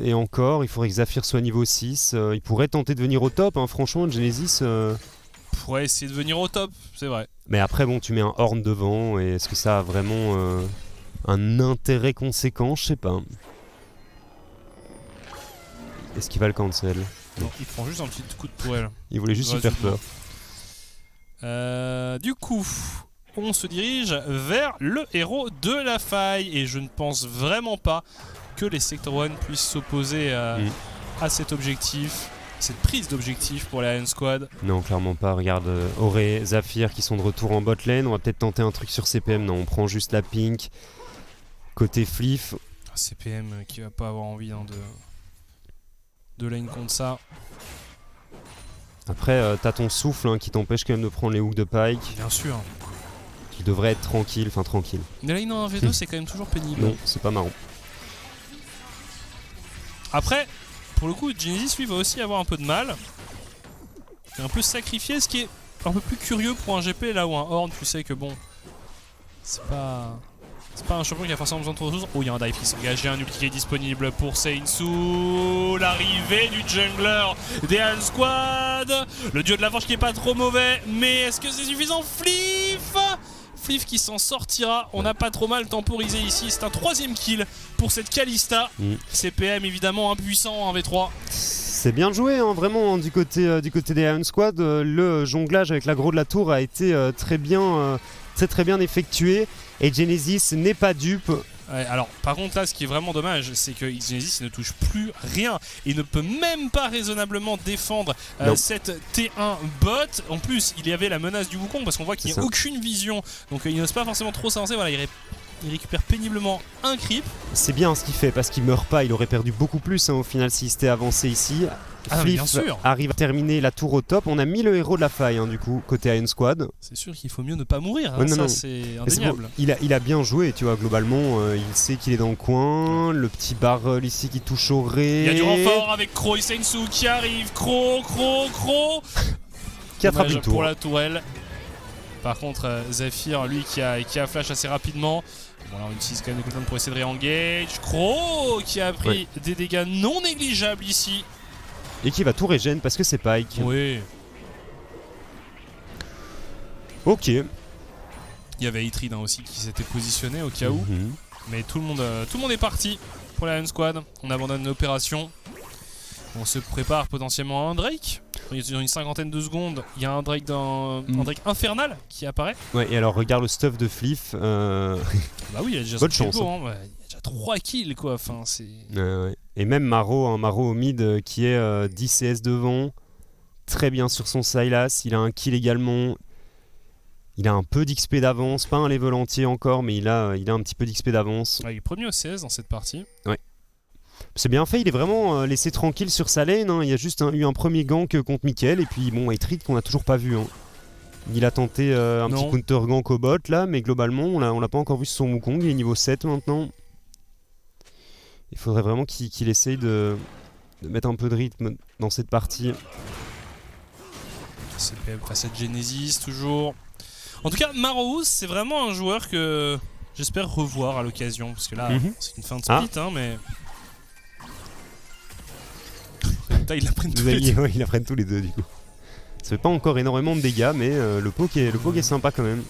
et encore, il faudrait que Zafir soit niveau 6. Il pourrait tenter de venir au top, hein, franchement, Genesis... pourrait essayer de venir au top, c'est vrai. Mais après, bon, tu mets un horn devant, et est-ce que ça a vraiment un intérêt conséquent? Je sais pas. Est-ce qu'il va le cancel? Non, il prend juste un petit coup de poêle. Il voulait juste lui faire peur. Du coup... on se dirige vers le héros de la faille et je ne pense vraiment pas que les Sector 1 puissent s'opposer à cet objectif, cette prise d'objectif pour la Iron Squad. Non, clairement pas. Regarde, Auré, Zafir qui sont de retour en bot lane. On va peut-être tenter un truc sur CPM. Non, on prend juste la pink. Côté Fliff. CPM qui va pas avoir envie hein, de lane contre ça. Après, t'as ton souffle hein, qui t'empêche quand même de prendre les hooks de Pyke. Bien sûr. Qui devrait être tranquille, enfin tranquille. Mais lane en 1v2 c'est quand même toujours pénible. Non, c'est pas marrant. Après, pour le coup, Genesis lui va aussi avoir un peu de mal. Il est un peu sacrifié, ce qui est un peu plus curieux pour un GP là où un Horn, tu sais que bon, c'est pas un champion qui a forcément besoin de ressources. Oh, il y a un dive qui s'engage, un ulti qui est disponible pour Seinsou. L'arrivée du jungler des Iron Squad. Le dieu de la forge qui est pas trop mauvais, mais est-ce que c'est suffisant? Fliff Fliff qui s'en sortira. On n'a pas trop mal temporisé ici. C'est un 3ème kill pour cette Kalista. CPM évidemment impuissant en V3. C'est bien joué, hein, vraiment, du côté des Iron Squad. Le jonglage avec l'aggro de la tour a été très bien effectué. Et Genesis n'est pas dupe. Ouais, alors par contre là ce qui est vraiment dommage c'est que Genesis ne touche plus rien et ne peut même pas raisonnablement défendre cette T1 bot. En plus il y avait la menace du Wukong parce qu'on voit qu'il n'y a aucune vision, donc il n'ose pas forcément trop s'avancer. Voilà, il récupère péniblement un creep. C'est bien ce qu'il fait parce qu'il meurt pas, il aurait perdu beaucoup plus au final s'il s'était avancé ici. Fliff arrive à terminer la tour au top. On a mis le héros de la faille du coup côté Iron Squad. C'est sûr qu'il faut mieux ne pas mourir, c'est indéniable. Il a bien joué, tu vois, globalement il sait qu'il est dans le coin. Le petit barrel ici qui touche au ré. Il y a du renfort avec Crow et Sensu qui arrive. Crow qui attrape une tour pour la tourelle. Par contre Zephyr lui qui a flash assez rapidement. Bon, alors une 6 quand même de cooldown pour essayer de re-engage. Crow qui a pris des dégâts non négligeables ici. Et qui va tout régène parce que c'est Pike. Oui. Ok. Il y avait Hatred aussi qui s'était positionné au cas où. Mais tout le monde est parti pour la Iron Squad. On abandonne l'opération. On se prépare potentiellement à un Drake. Dans une 50aine de secondes, il y a un Drake, un Drake infernal qui apparaît. Ouais, et alors regarde le stuff de Fliff. Bah oui, il a déjà bonne chance. Go, hein. Il y a déjà 3 kills quoi. Enfin, c'est... Ouais. Et même Maro au mid qui est 10 CS devant. Très bien sur son Sylas. Il a un kill également. Il a un peu d'XP d'avance. Pas un level entier encore, mais il a un petit peu d'XP d'avance. Ouais, il est premier au CS dans cette partie. Ouais. C'est bien fait, il est vraiment laissé tranquille sur sa lane. Il y a juste eu un premier gank contre Mickaël. Et puis bon, Hatred qu'on n'a toujours pas vu. Il a tenté un petit counter gank au bot là, mais globalement on l'a pas encore vu sur son Wukong. Il est niveau 7 maintenant. Il faudrait vraiment qu'il essaye de mettre un peu de rythme dans cette partie. CPM face à Genesis toujours. En tout cas, Marous, c'est vraiment un joueur que j'espère revoir à l'occasion. Parce que là, c'est une fin de split, mais... Ils la prennent tous les deux. Ils la prennent tous les deux du coup. Ça fait pas encore énormément de dégâts, mais le poke est sympa quand même.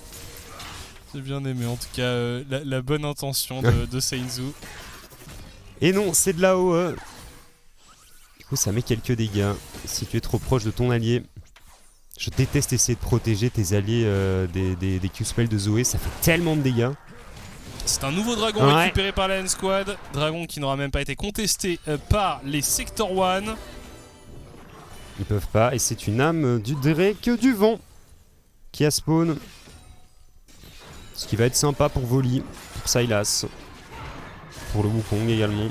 J'ai bien aimé en tout cas la bonne intention de Senzu. Et non, c'est de là-haut. Du coup, ça met quelques dégâts. Si tu es trop proche de ton allié. Je déteste essayer de protéger tes alliés des Q-spells de Zoé. Ça fait tellement de dégâts. C'est un nouveau dragon récupéré par la N Squad. Dragon qui n'aura même pas été contesté par les Sector 1. Ils peuvent pas. Et c'est une âme du Drake du vent qui a spawn. Ce qui va être sympa pour Volley, pour Sylas, pour le Wukong également.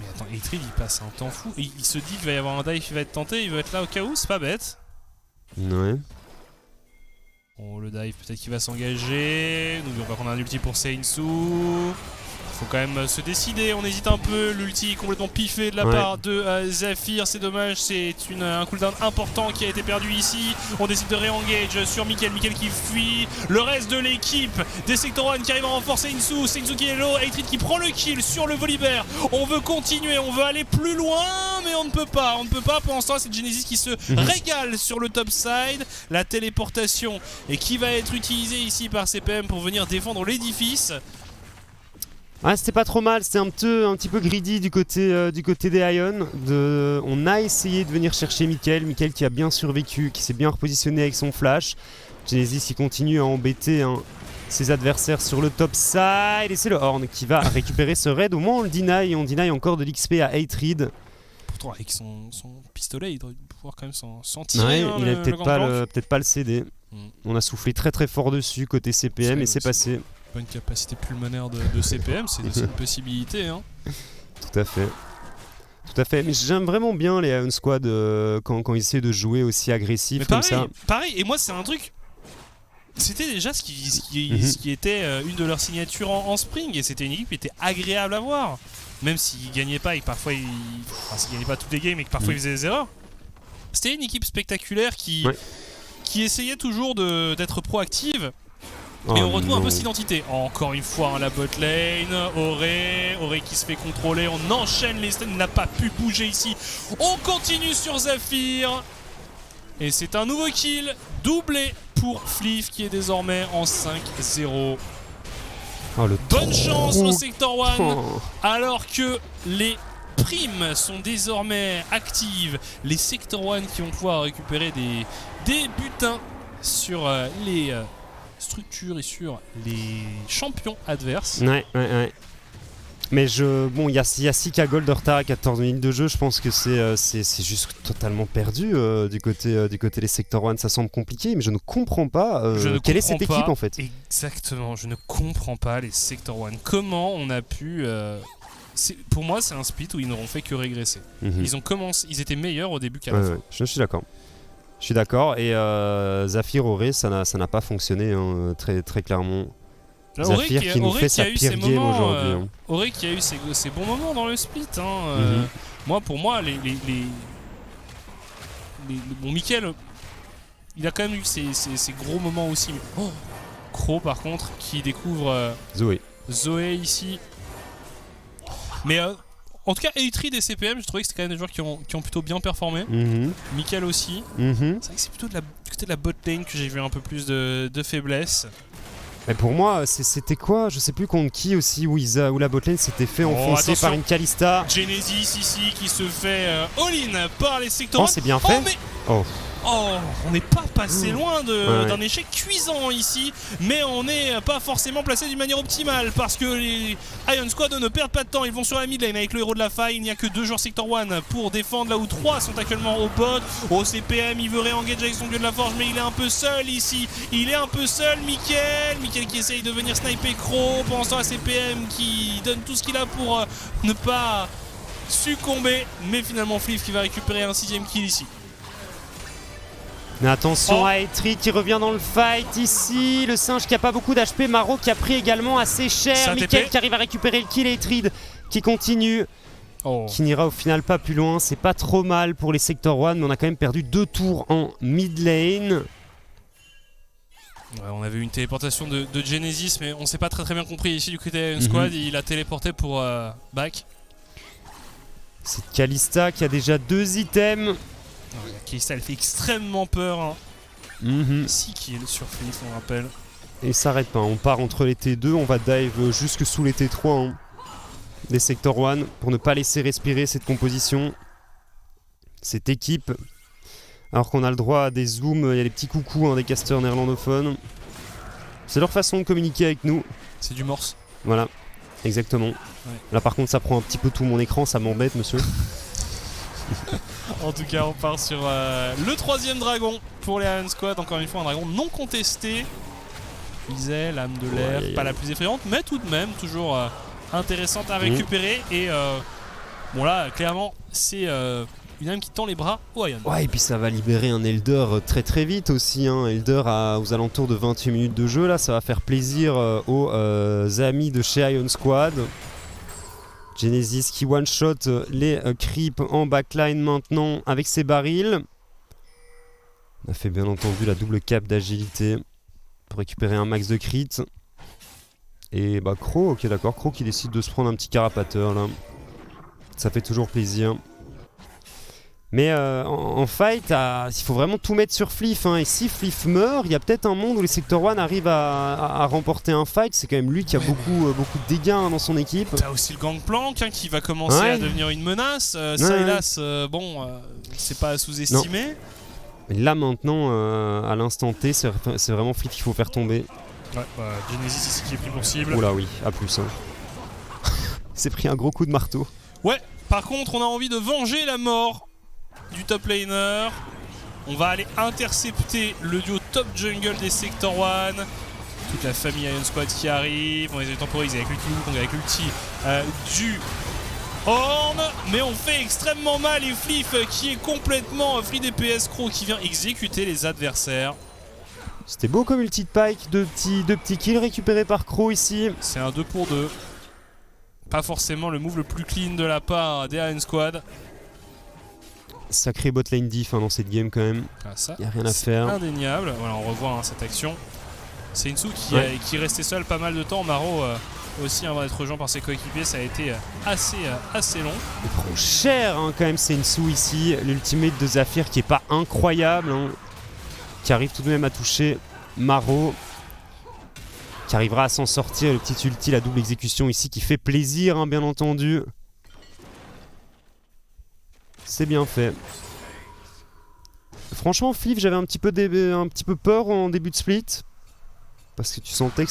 Mais attends, Hatred il passe un temps fou. Il se dit qu'il va y avoir un dive qui va être tenté. Il va être là au cas où, c'est pas bête. Ouais. Bon, le dive peut-être qu'il va s'engager. N'oublions pas qu'on a un ulti pour Sensu. Faut quand même se décider, on hésite un peu. L'ulti complètement piffé de la part de Zephyr, c'est dommage, c'est un cooldown important qui a été perdu ici. On décide de re-engage sur Mickaël qui fuit. Le reste de l'équipe des Sector 1 qui arrive à renforcer Senzu qui est low, Hatred qui prend le kill sur le Volibear. On veut continuer, on veut aller plus loin, mais on ne peut pas. Pour l'instant, c'est Genesis qui se régale sur le top side. La téléportation et qui va être utilisée ici par CPM pour venir défendre l'édifice. Ah, c'était pas trop mal, c'était un petit peu greedy du côté des Ion. On a essayé de venir chercher Mickaël qui a bien survécu, qui s'est bien repositionné avec son flash. Genesis il continue à embêter ses adversaires sur le top side. Et c'est le Horn qui va récupérer ce raid. Au moins on deny encore de l'XP à Hatred. Pourtant avec son pistolet il doit pouvoir quand même s'en tirer. Ouais, il a peut-être pas le CD. On a soufflé très très fort dessus côté CPM et c'est passé. Pas une capacité pulmonaire de CPM, c'est une possibilité. Tout à fait. Mais j'aime vraiment bien les Iron Squad quand ils essaient de jouer aussi agressif comme ça. Pareil, et moi c'est un truc. C'était déjà ce qui était une de leurs signatures en Spring, et c'était une équipe qui était agréable à voir. Même s'ils gagnaient pas et que parfois s'ils gagnaient pas toutes les games et que parfois ils faisaient des erreurs. C'était une équipe spectaculaire qui essayait toujours d'être proactive. Et on retrouve un peu cette identité. Encore une fois, la bot lane, Auré qui se fait contrôler, on enchaîne les stuns, il n'a pas pu bouger ici. On continue sur Zephyr. Et c'est un nouveau kill, doublé pour Fleef qui est désormais en 5-0. Oh, le Bonne chance au trou. Sector 1, Oh. alors que les primes sont désormais actives. Les Sector 1 qui vont pouvoir récupérer des butins sur les structures et sur les champions adverses. Ouais. Mais bon, il y a 6K Gold de retard à 14 minutes de jeu. Je pense que c'est juste totalement perdu du côté des Sector 1. Ça semble compliqué, mais je ne comprends pas quelle est cette équipe en fait. Exactement, je ne comprends pas les Sector 1. Comment on a pu... pour moi, c'est un split où ils n'auront fait que régresser. Ils étaient meilleurs au début qu'à la fin. Ouais, je suis d'accord. Je suis d'accord. Et Zafir Auré, ça n'a pas fonctionné très, très clairement. Zafir qui nous fait sa pire game aujourd'hui. Auré qui a eu ses bons moments dans le split. Pour moi, bon, Mickaël, il a quand même eu ses gros moments aussi. Oh, Crow par contre, qui découvre Zoé ici. Mais en tout cas, Eitrid et CPM, je trouvais que c'était quand même des joueurs qui ont plutôt bien performé. Mickaël aussi. C'est vrai que c'est plutôt du côté de la bot lane que j'ai vu un peu plus de faiblesse. Mais pour moi, c'était quoi? Je sais plus contre qui aussi, où la botlane s'était fait enfoncer par une Kalista. Genesis ici qui se fait all-in par les Sector 1. Oh, c'est bien fait. On n'est pas passé loin d'un échec cuisant ici, mais on n'est pas forcément placé d'une manière optimale parce que les Iron Squad ne perdent pas de temps. Ils vont sur la mid lane avec le héros de la faille. Il n'y a que 2 joueurs Sector 1 pour défendre, là où 3 sont actuellement au bot. Au CPM, il veut réengager avec son dieu de la forge, mais il est un peu seul ici. Il est un peu seul, Mickaël qui essaye de venir sniper Crow. Pendant ce temps, CPM qui donne tout ce qu'il a pour ne pas succomber, mais finalement Fleef qui va récupérer un 6ème kill ici. Mais attention à Eitrid qui revient dans le fight ici. Le singe qui a pas beaucoup d'HP. Maro qui a pris également assez cher. Mickaël qui arrive à récupérer le kill. Eitrid qui continue. Qui n'ira au final pas plus loin. C'est pas trop mal pour les Sector 1. Mais on a quand même perdu 2 tours en mid lane. On avait eu une téléportation de Genesis, mais on s'est pas très bien compris ici du côté Iron Squad. Il a téléporté pour back. C'est Kalista qui a déjà 2 items. Kalista, elle fait extrêmement peur. 6 kills sur Fleef, on rappelle. Et ça s'arrête pas. On part entre les T2. On va dive jusque sous les T3 des Sector 1 pour ne pas laisser respirer cette composition, cette équipe. Alors qu'on a le droit à des zooms, il y a des petits coucous des casteurs néerlandophones. C'est leur façon de communiquer avec nous. C'est du morse. Voilà, exactement. Là par contre ça prend un petit peu tout mon écran, ça m'embête monsieur. En tout cas on part sur le 3ème dragon pour les Iron Squad. Encore une fois un dragon non contesté. Isel, l'âme de l'air, pas la plus effrayante, mais tout de même toujours intéressante à récupérer. Et bon là clairement c'est... une âme qui tend les bras au Ion. Ouais, et puis ça va libérer un Elder très très vite aussi. Elder aux alentours de 28 minutes de jeu. Là, ça va faire plaisir aux amis de chez Iron Squad. Genesis qui one-shot les creeps en backline maintenant avec ses barils. On a fait bien entendu la double cap d'agilité pour récupérer un max de crit. Et Crow, ok d'accord, Crow qui décide de se prendre un petit carapateur là. Ça fait toujours plaisir. Mais en fight, il faut vraiment tout mettre sur Fleef. Et si Fleef meurt, il y a peut-être un monde où les Sector 1 arrivent à remporter un fight. C'est quand même lui qui a beaucoup de dégâts dans son équipe. T'as aussi le Gangplank qui va commencer à devenir une menace. Ça hélas, c'est pas à sous-estimer. Là maintenant, à l'instant T, c'est vraiment Fleef qu'il faut faire tomber. Genesis ici qui est pris pour cible. Oula oui, à plus. Il s'est pris un gros coup de marteau. Ouais, par contre on a envie de venger la mort du top laner. On va aller intercepter le duo top jungle des Sector 1. Toute la famille Iron Squad qui arrive. On les a temporisés avec l'ulti avec l'ulti du Horn. Mais on fait extrêmement mal et Fleef qui est complètement free DPS. Crow qui vient exécuter les adversaires. C'était beau comme ulti de Pike. Deux petits kills récupérés par Crow ici. C'est un 2 pour 2. Pas forcément le move le plus clean de la part des Iron Squad. Sacré botlane diff dans cette game quand même. Il n'y a rien à faire. Indéniable. Voilà, on revoit cette action. C'est Insu qui est resté seul pas mal de temps. Maro aussi avant d'être rejoint par ses coéquipiers. Ça a été assez long. Il prend cher hein, quand même Sensou ici. L'ultimate de Zafir qui est pas incroyable. Hein, qui arrive tout de même à toucher Maro. Qui arrivera à s'en sortir. Le petit ulti, la double exécution ici qui fait plaisir hein, bien entendu. C'est bien fait. Franchement, Flip, j'avais un petit peu peur en début de split. Parce que tu sentais que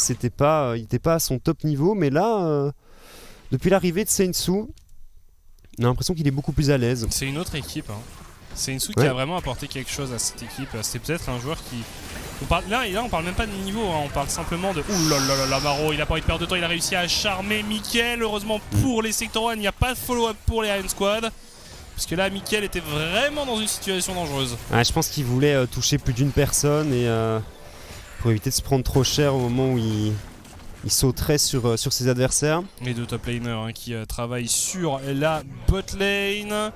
il était pas à son top niveau. Mais là, depuis l'arrivée de Sensou, on a l'impression qu'il est beaucoup plus à l'aise. C'est une autre équipe. Hein. Sensou qui a vraiment apporté quelque chose à cette équipe. C'est peut-être un joueur qui... Là, on parle même pas de niveau, hein. On parle simplement de... Ouh là là là, Maro, il a pas envie de perdre de temps. Il a réussi à charmer Mickaël. Heureusement pour les Sector 1, il n'y a pas de follow-up pour les Iron Squad. Parce que là, Mickaël était vraiment dans une situation dangereuse. Ouais, je pense qu'il voulait toucher plus d'une personne et pour éviter de se prendre trop cher au moment où il sauterait sur ses adversaires. Les deux top laners hein, qui travaillent sur la bot lane.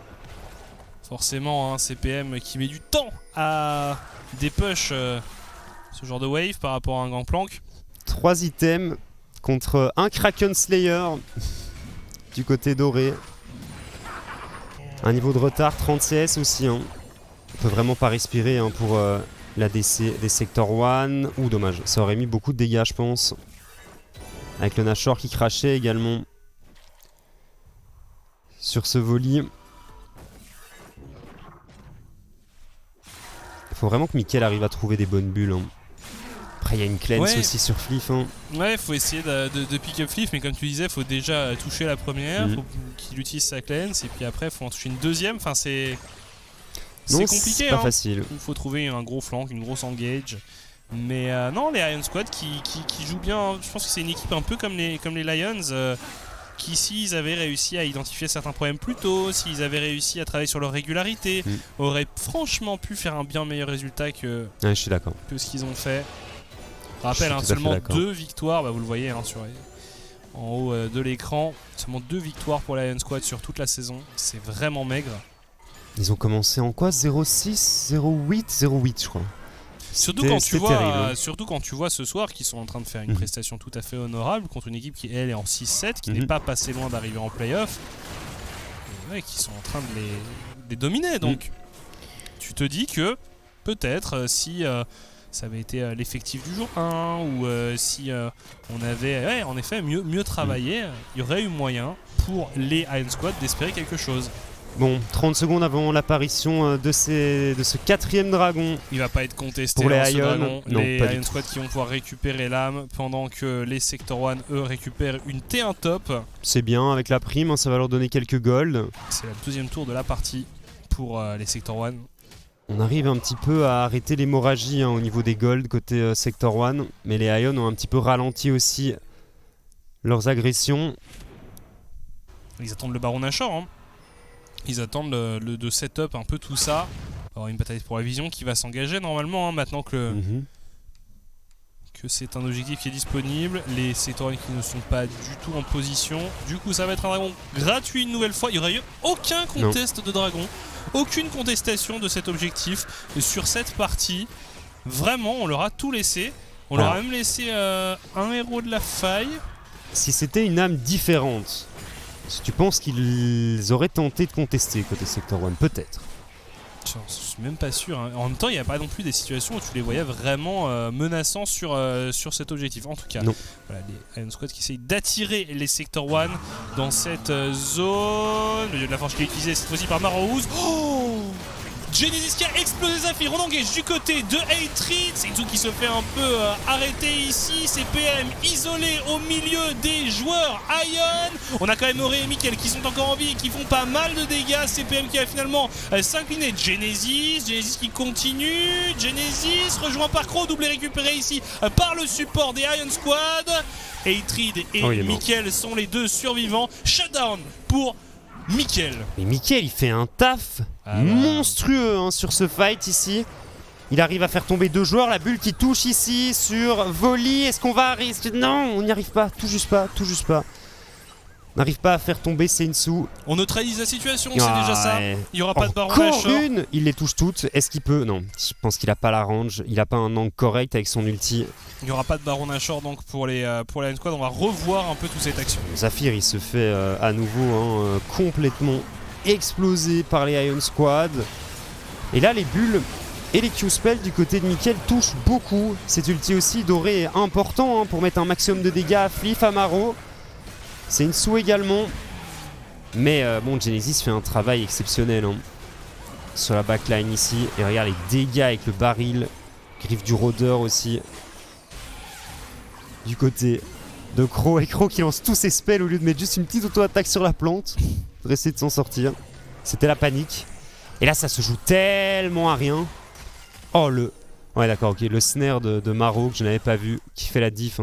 Forcément, hein, CPM qui met du temps à dépush ce genre de wave par rapport à un Gangplank. 3 items contre un Kraken Slayer du côté doré. Un niveau de retard, 30 CS aussi. Hein. On peut vraiment pas respirer hein, pour la DC des Sector 1. Ouh, dommage. Ça aurait mis beaucoup de dégâts, je pense. Avec le Nashor qui crachait également. Sur ce volley. Il faut vraiment que Mickaël arrive à trouver des bonnes bulles. Hein. Après, il y a une cleanse aussi sur Flip. Hein. Ouais, il faut essayer de pick up Flip, mais comme tu disais, il faut déjà toucher la première, faut qu'il utilise sa cleanse, et puis après, il faut en toucher une deuxième. Enfin, c'est compliqué. C'est pas facile. Il faut trouver un gros flank, une grosse engage. Mais non, les Iron Squad qui jouent bien. Je pense que c'est une équipe un peu comme les Lions. Qui s'ils avaient réussi à identifier certains problèmes plus tôt, s'ils avaient réussi à travailler sur leur régularité, auraient franchement pu faire un bien meilleur résultat que ce qu'ils ont fait. Je rappelle, hein, seulement 2 victoires, vous le voyez hein, en haut de l'écran, seulement 2 victoires pour la Lion Squad sur toute la saison, c'est vraiment maigre. Ils ont commencé en quoi? 0-6, 0-8, 0-8 je crois. Surtout quand tu vois ce soir qu'ils sont en train de faire une prestation tout à fait honorable contre une équipe qui elle est en 6-7, qui n'est pas passé loin d'arriver en playoff, et qui sont en train de les dominer. Donc tu te dis que peut-être si ça avait été l'effectif du jour 1 ou si on avait en effet mieux travaillé, il y aurait eu moyen pour les Iron Squad d'espérer quelque chose. Bon, 30 secondes avant l'apparition de ce 4ème dragon. Il va pas être contesté pour les ce Iron. dragon. Non, les Iron Squad qui vont pouvoir récupérer l'âme pendant que les Sector 1 eux récupèrent une T1 top. C'est bien avec la prime, hein, ça va leur donner quelques gold. C'est le 2e tour de la partie pour les Sector 1. On arrive un petit peu à arrêter l'hémorragie hein, au niveau des gold côté Sector 1. Mais les Ion ont un petit peu ralenti aussi leurs agressions. Ils attendent le Baron Nashor. Hein. Ils attendent de setup un peu tout ça. Alors une bataille pour la vision qui va s'engager normalement hein, maintenant que c'est un objectif qui est disponible. Les Sector 1 qui ne sont pas du tout en position. Du coup ça va être un dragon gratuit une nouvelle fois. Il n'y aurait eu aucun contest de dragon. Aucune contestation de cet objectif sur cette partie. Vraiment on leur a tout laissé. On leur a même laissé un héros de la faille. Si c'était une âme différente, si tu penses qu'ils auraient tenté de contester côté Sector 1, peut-être. Je suis même pas sûr. Hein. En même temps, il n'y a pas non plus des situations où tu les voyais vraiment menaçants sur cet objectif. En tout cas, voilà, les Iron Squad qui essayent d'attirer les Sector 1 dans cette zone. Le dieu de la forge qui est utilisé cette fois-ci par Marouz. Oh, Genesis qui a explosé Zafir. On engage du côté de Hatred. Sensou qui se fait un peu arrêter ici. CPM isolé au milieu des joueurs Ion. On a quand même Auré et Mickaël qui sont encore en vie et qui font pas mal de dégâts. CPM qui a finalement s'incliné. Genesis qui continue. Genesis rejoint par Crow. Doublé récupéré ici par le support des Iron Squad. Hatred et Mickaël sont les 2 survivants. Shutdown pour Mickaël. Et Mickaël il fait un taf monstrueux hein, sur ce fight ici. Il arrive à faire tomber 2 joueurs. La bulle qui touche ici sur Volley. Est-ce qu'on va arriver? Non, on n'y arrive pas. Tout juste pas. n'arrive pas à faire tomber Sensu. On neutralise la situation, c'est déjà ça. Ouais. Il n'y aura pas de baron Encore Nashor. une. Il les touche toutes. Est-ce qu'il peut? Non, je pense qu'il a pas la range. Il a pas un angle correct avec son ulti. Il n'y aura pas de baron Nashor donc pour la Iron Squad. On va revoir un peu toute cette action. Zafir, il se fait à nouveau complètement exploser par les Iron Squad. Et là, les bulles et les Q-spells du côté de Mickaël touchent beaucoup. Cet ulti aussi doré est important pour mettre un maximum de dégâts à Fliff, à Maro. C'est une sous également. Mais bon, Genesis fait un travail exceptionnel sur la backline ici. Et regarde les dégâts avec le baril. Griffe du rôdeur aussi. Du côté de Crow. Et Crow qui lance tous ses spells au lieu de mettre juste une petite auto-attaque sur la plante. Pour essayer de s'en sortir. C'était la panique. Et là, ça se joue tellement à rien. Oh, ouais, d'accord, ok. Le snare de Maro que je n'avais pas vu. Qui fait la diff.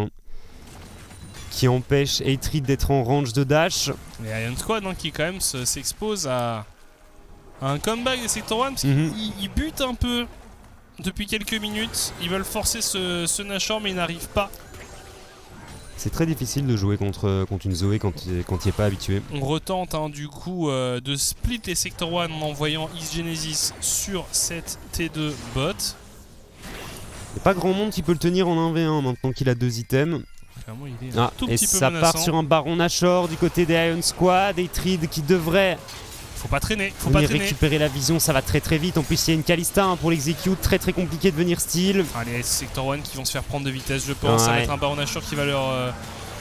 Qui empêche Hatred d'être en range de dash. Les Iron Squad qui quand même s'expose à un comeback des Sector 1 parce qu'ils butent un peu depuis quelques minutes. Ils veulent forcer ce Nashor mais ils n'arrivent pas. C'est très difficile de jouer contre une Zoé quand tu n'y es pas habitué. On retente du coup de split les Sector 1 en envoyant X Genesis sur cette T2 bot. Il n'y a pas grand monde qui peut le tenir en 1v1 maintenant qu'il a 2 items. Clairement, il est un tout petit peu ça menaçant. part sur un baron Nashor du côté des Iron Squad. Hatred qui devrait faut pas traîner, faut pas traîner. Récupérer la vision, ça va très très vite. En plus, il y a une Kalista pour l'execute. Très très compliqué de venir steal. Les Sector 1 qui vont se faire prendre de vitesse, je pense. Ça va être un baron Nashor qui va leur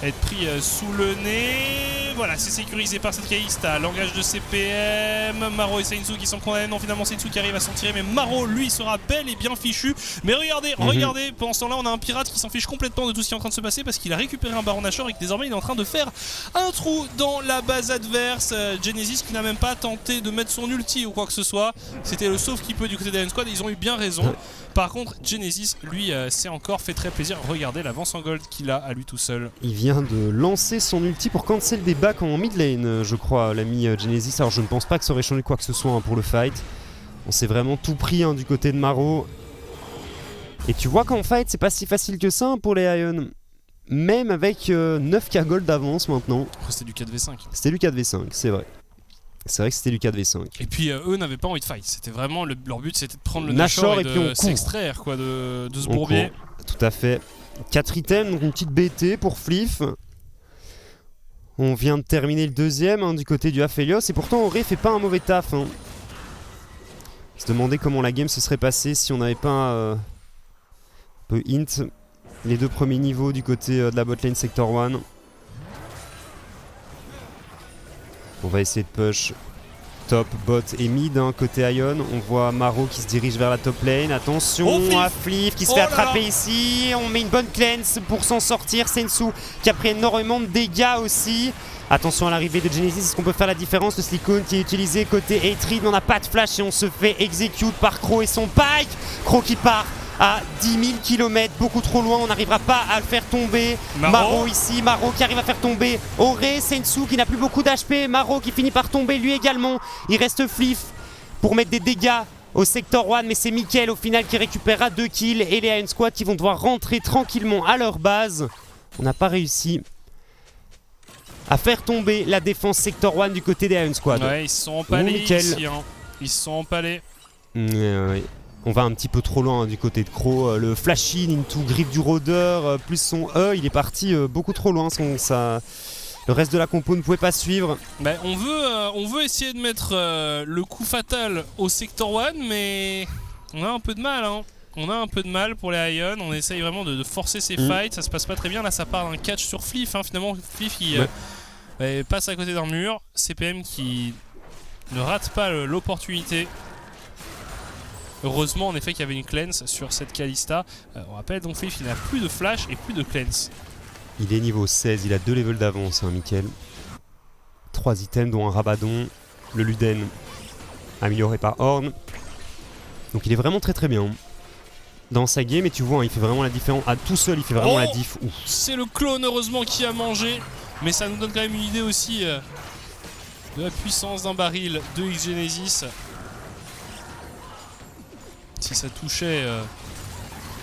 être pris sous le nez. Voilà, c'est sécurisé par cette Kalista. Langage de CPM. Maro et Sensu qui sont condamnés. Non, finalement, Sensu qui arrive à s'en tirer. Mais Maro, lui, sera bel et bien fichu. Mais regardez, regardez. Pendant ce temps-là, on a un pirate qui s'en fiche complètement de tout ce qui est en train de se passer parce qu'il a récupéré un baron Nashor et que désormais, il est en train de faire un trou dans la base adverse. Genesis qui n'a même pas tenté de mettre son ulti ou quoi que ce soit. C'était le sauf qui peut du côté d'Iron Squad. Ils ont eu bien raison. Par contre, Genesis, lui, s'est encore fait très plaisir. Regardez l'avance en gold qu'il a à lui tout seul. Il vient de lancer son ulti pour cancel des backs en mid lane, je crois, l'ami Genesis. Alors, je ne pense pas que ça aurait changé quoi que ce soit pour le fight. On s'est vraiment tout pris du côté de Maro. Et tu vois qu'en fight, c'est pas si facile que ça pour les Ion. Même avec 9k gold d'avance maintenant. C'était du 4v5. C'était du 4v5, c'est vrai. C'est vrai que c'était du 4v5. Et puis eux n'avaient pas envie de fight. C'était vraiment leur but, c'était de prendre le Nashor et de s'extraire de ce bourbier. Tout à fait. 4 items, donc une petite BT pour Fliff. On vient de terminer le deuxième du côté du Aphelios. Et pourtant Auré fait pas un mauvais taf. On se demandait comment la game se serait passée si on n'avait pas un peu int les 2 premiers niveaux du côté de la botlane Sector 1. On va essayer de push top, bot et mid côté Ion. On voit Maro qui se dirige vers la top lane. Attention à Fliff qui se fait attraper ici. On met une bonne cleanse pour s'en sortir. Sensu qui a pris énormément de dégâts aussi. Attention à l'arrivée de Genesis. Est-ce qu'on peut faire la différence? Le Slickone qui est utilisé côté Hatred. On n'a pas de flash et on se fait execute par Crow et son Pike. Crow qui part à 10 000 km, beaucoup trop loin, on n'arrivera pas à le faire tomber. Maro ici, Maro qui arrive à faire tomber Auré, Sensu qui n'a plus beaucoup d'HP, Maro qui finit par tomber lui également. Il reste Fliff pour mettre des dégâts au Sector 1, mais c'est Mickaël au final qui récupérera 2 kills et les Iron Squad qui vont devoir rentrer tranquillement à leur base. On n'a pas réussi à faire tomber la défense Sector 1 du côté des Iron Squad. Ouais, ils se sont empalés ici, Ils se sont empalés. Ouais. On va un petit peu trop loin du côté de Crow. Le flash-in into griffe du rôdeur, plus son E, il est parti beaucoup trop loin. Le reste de la compo ne pouvait pas suivre. On veut essayer de mettre le coup fatal au Sector 1, mais on a un peu de mal. On a un peu de mal pour les Ion. On essaye vraiment de forcer ces fights. Ça se passe pas très bien. Là, ça part d'un catch sur Fliff. Finalement, Fliff qui passe à côté d'un mur. CPM qui ne rate pas l'opportunité. Heureusement en effet qu'il y avait une cleanse sur cette Kalista. On rappelle donc Fliff il n'a plus de flash et plus de cleanse. Il est niveau 16, il a 2 levels d'avance Mickaël. 3 items dont un Rabadon, le Luden amélioré par Horn. Donc il est vraiment très très bien dans sa game et tu vois il fait vraiment la différence. Tout seul il fait vraiment la diff. C'est le clone heureusement qui a mangé. Mais ça nous donne quand même une idée aussi de la puissance d'un baril de X Genesis. Si ça touchait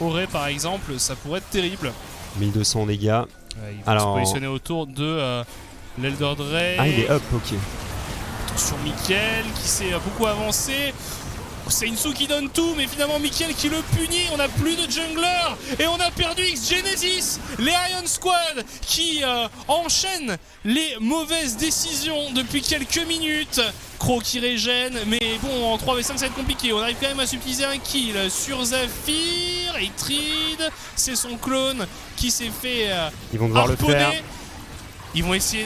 Auré par exemple, ça pourrait être terrible. 1200 dégâts. Il va se positionner autour de L'Elder Drake. Ah, il est up, ok. Attention, Mickaël qui s'est beaucoup avancé. Seinsu qui donne tout, mais finalement Mickaël qui le punit. On n'a plus de jungler et on a perdu X-Genesis. Les Iron Squad qui enchaînent les mauvaises décisions depuis quelques minutes. Crow qui régène, mais bon, en 3v5 ça va être compliqué. On arrive quand même à subtiliser un kill sur Zafir. Et Trid, c'est son clone qui s'est fait Ils vont devoir harponner. le faire. Ils vont essayer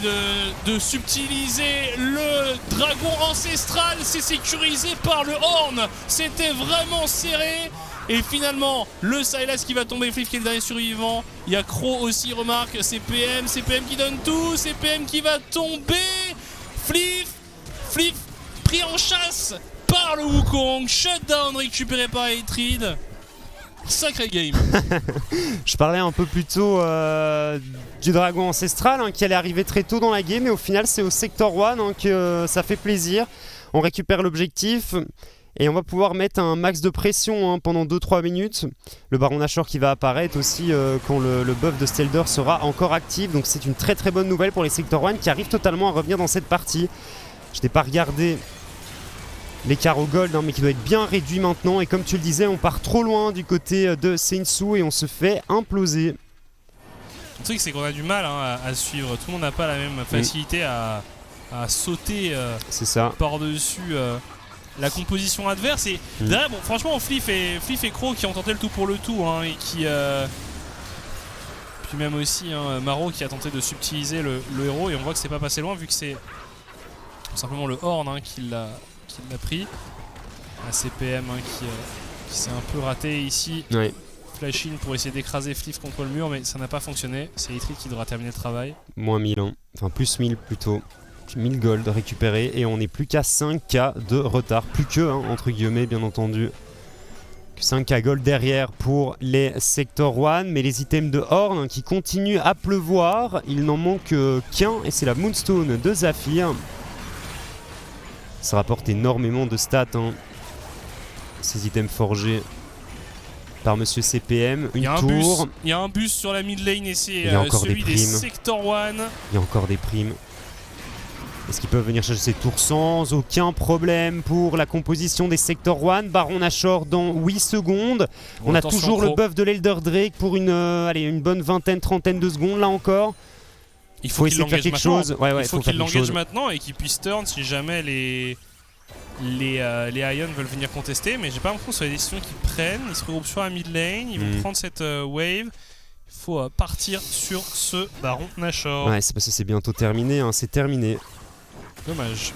de subtiliser le dragon ancestral. C'est sécurisé par le Horn. C'était vraiment serré. Et finalement, le Sylas qui va tomber. Flip qui est le dernier survivant. Il y a Crow aussi, remarque. CPM qui donne tout. CPM qui va tomber. Flip pris en chasse par le Wukong. Shutdown récupéré par Hatred. Sacré game. Je parlais un peu plus tôt du dragon ancestral qui allait arriver très tôt dans la game, et au final c'est au sector 1 que ça fait plaisir. On récupère l'objectif et on va pouvoir mettre un max de pression pendant 2-3 minutes. Le Baron Nashor qui va apparaître aussi quand le buff de Stelder sera encore actif, donc c'est une très très bonne nouvelle pour les sector 1 qui arrivent totalement à revenir dans cette partie. Je n'ai pas regardé l'écart au gold, mais qui doit être bien réduit maintenant. Et comme tu le disais, on part trop loin du côté de Seinsu et on se fait imploser. Le truc, c'est qu'on a du mal à suivre. Tout le monde n'a pas la même facilité à sauter par-dessus la composition adverse. Et derrière, bon, franchement, Flip et Crow qui ont tenté le tout pour le tout. Et qui, puis même aussi Maro qui a tenté de subtiliser le héros. Et on voit que c'est pas passé loin vu que c'est tout simplement le Horn qui l'a pris. Un CPM qui s'est un peu raté ici. Ouais. Flash in pour essayer d'écraser Flip contre le mur, mais ça n'a pas fonctionné. C'est Hatred qui devra terminer le travail. Moins 1000, enfin plus 1000 plutôt. 1000 gold récupérés et on n'est plus qu'à 5k de retard. Plus que, entre guillemets, bien entendu. 5k gold derrière pour les Sector 1, mais les items de Horn qui continuent à pleuvoir. Il n'en manque qu'un et c'est la Moonstone de Zafir. Ça rapporte énormément de stats, ces items forgés par Monsieur CPM. Une tour. Il y a un bus sur la mid lane et c'est celui des Sector 1. Il y a encore des primes. Est-ce qu'ils peuvent venir chercher ces tours sans aucun problème pour la composition des Sector 1? Baron Nashor dans 8 secondes. On a toujours le buff de l'Elder Drake pour une bonne vingtaine-trentaine de secondes là encore. Il faut qu'il l'engage maintenant. Il faut qu'il l'engage maintenant et qu'il puisse turn si jamais les Ion veulent venir contester. Mais j'ai pas l'impression que ce soit les décisions qu'ils prennent. Ils se regroupent sur la mid lane, ils vont prendre cette wave. Il faut partir sur ce Baron Nashor. Ouais, c'est parce que c'est bientôt terminé, c'est terminé. Dommage.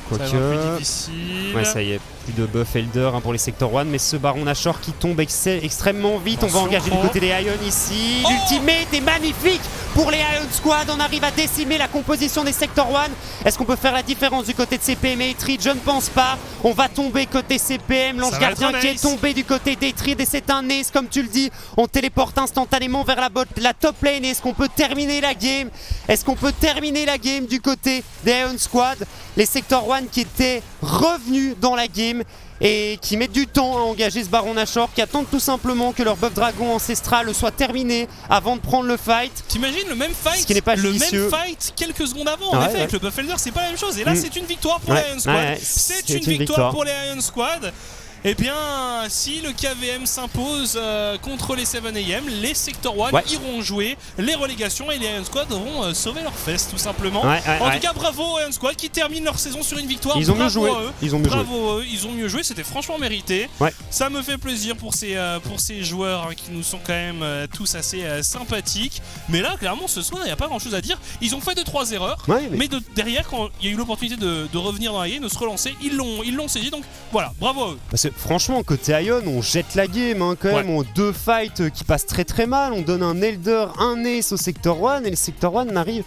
Quoique. Ça va être plus difficile. Ouais, ça y est, plus de buff Elder pour les Sector 1, mais ce Baron Nashor qui tombe extrêmement vite. On va engager du côté des Ion ici. L'ultimate est magnifique pour les Ion Squad. On arrive à décimer la composition des Sector 1. Est-ce qu'on peut faire la différence du côté de CPM et Hatred? Je ne pense pas. On va tomber côté CPM. L'ange gardien qui est tombé du côté d'Hatred et c'est un ace, comme tu le dis. On téléporte instantanément vers la top lane. Est-ce qu'on peut terminer la game? Est-ce qu'on peut terminer la game du côté des Ion Squad? Les Sector 1 qui étaient revenus dans la game et qui mettent du temps à engager ce Baron Nashor, qui attendent tout simplement que leur buff dragon ancestral soit terminé avant de prendre le fight. T'imagines le même fight, ce qui n'est pas le judicieux. même fight quelques secondes avant. En effet, avec le buff Elder, c'est pas la même chose. Et là, c'est une victoire pour les Ion Squad. C'est une victoire pour les Ion Squad. Eh bien, si le KVM s'impose contre les 7am, les Sector 1 iront jouer les relégations et les Ion Squad auront sauvé leur fesse tout simplement. En tout cas, bravo aux Ion Squad qui terminent leur saison sur une victoire. Ils ont mieux joué. Ils ont mieux joué, c'était franchement mérité. Ça me fait plaisir pour ces joueurs qui nous sont quand même tous assez sympathiques. Mais là, clairement, ce soir, il n'y a pas grand chose à dire. Ils ont fait 2-3 erreurs, mais derrière, quand il y a eu l'opportunité de revenir dans la game, de se relancer, ils l'ont saisi. Donc voilà, bravo à eux. Franchement, côté Ion, on jette la game quand même. On 2 fights qui passent très très mal. On donne un Elder, un Ace au Sector 1 et le Sector 1 n'arrive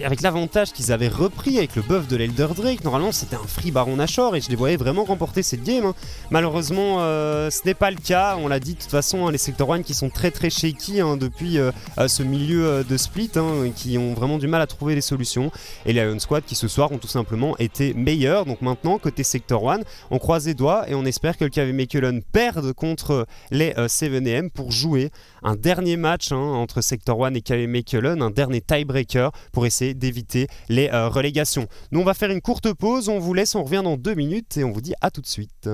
avec l'avantage qu'ils avaient repris avec le buff de l'Elder Drake. Normalement, c'était un free Baron Nashor et je les voyais vraiment remporter cette game. Malheureusement, ce n'est pas le cas. On l'a dit de toute façon, les Sector 1 qui sont très très shaky depuis ce milieu de split, qui ont vraiment du mal à trouver des solutions. Et les Ion Squad qui ce soir ont tout simplement été meilleurs. Donc maintenant, côté Sector 1, on croise les doigts et on espère j'espère que le KV Mechelen perde contre les 7AM pour jouer un dernier match entre Sector 1 et KV Mechelen, un dernier tiebreaker pour essayer d'éviter les relégations. Nous on va faire une courte pause, on vous laisse, on revient dans 2 minutes et on vous dit à tout de suite.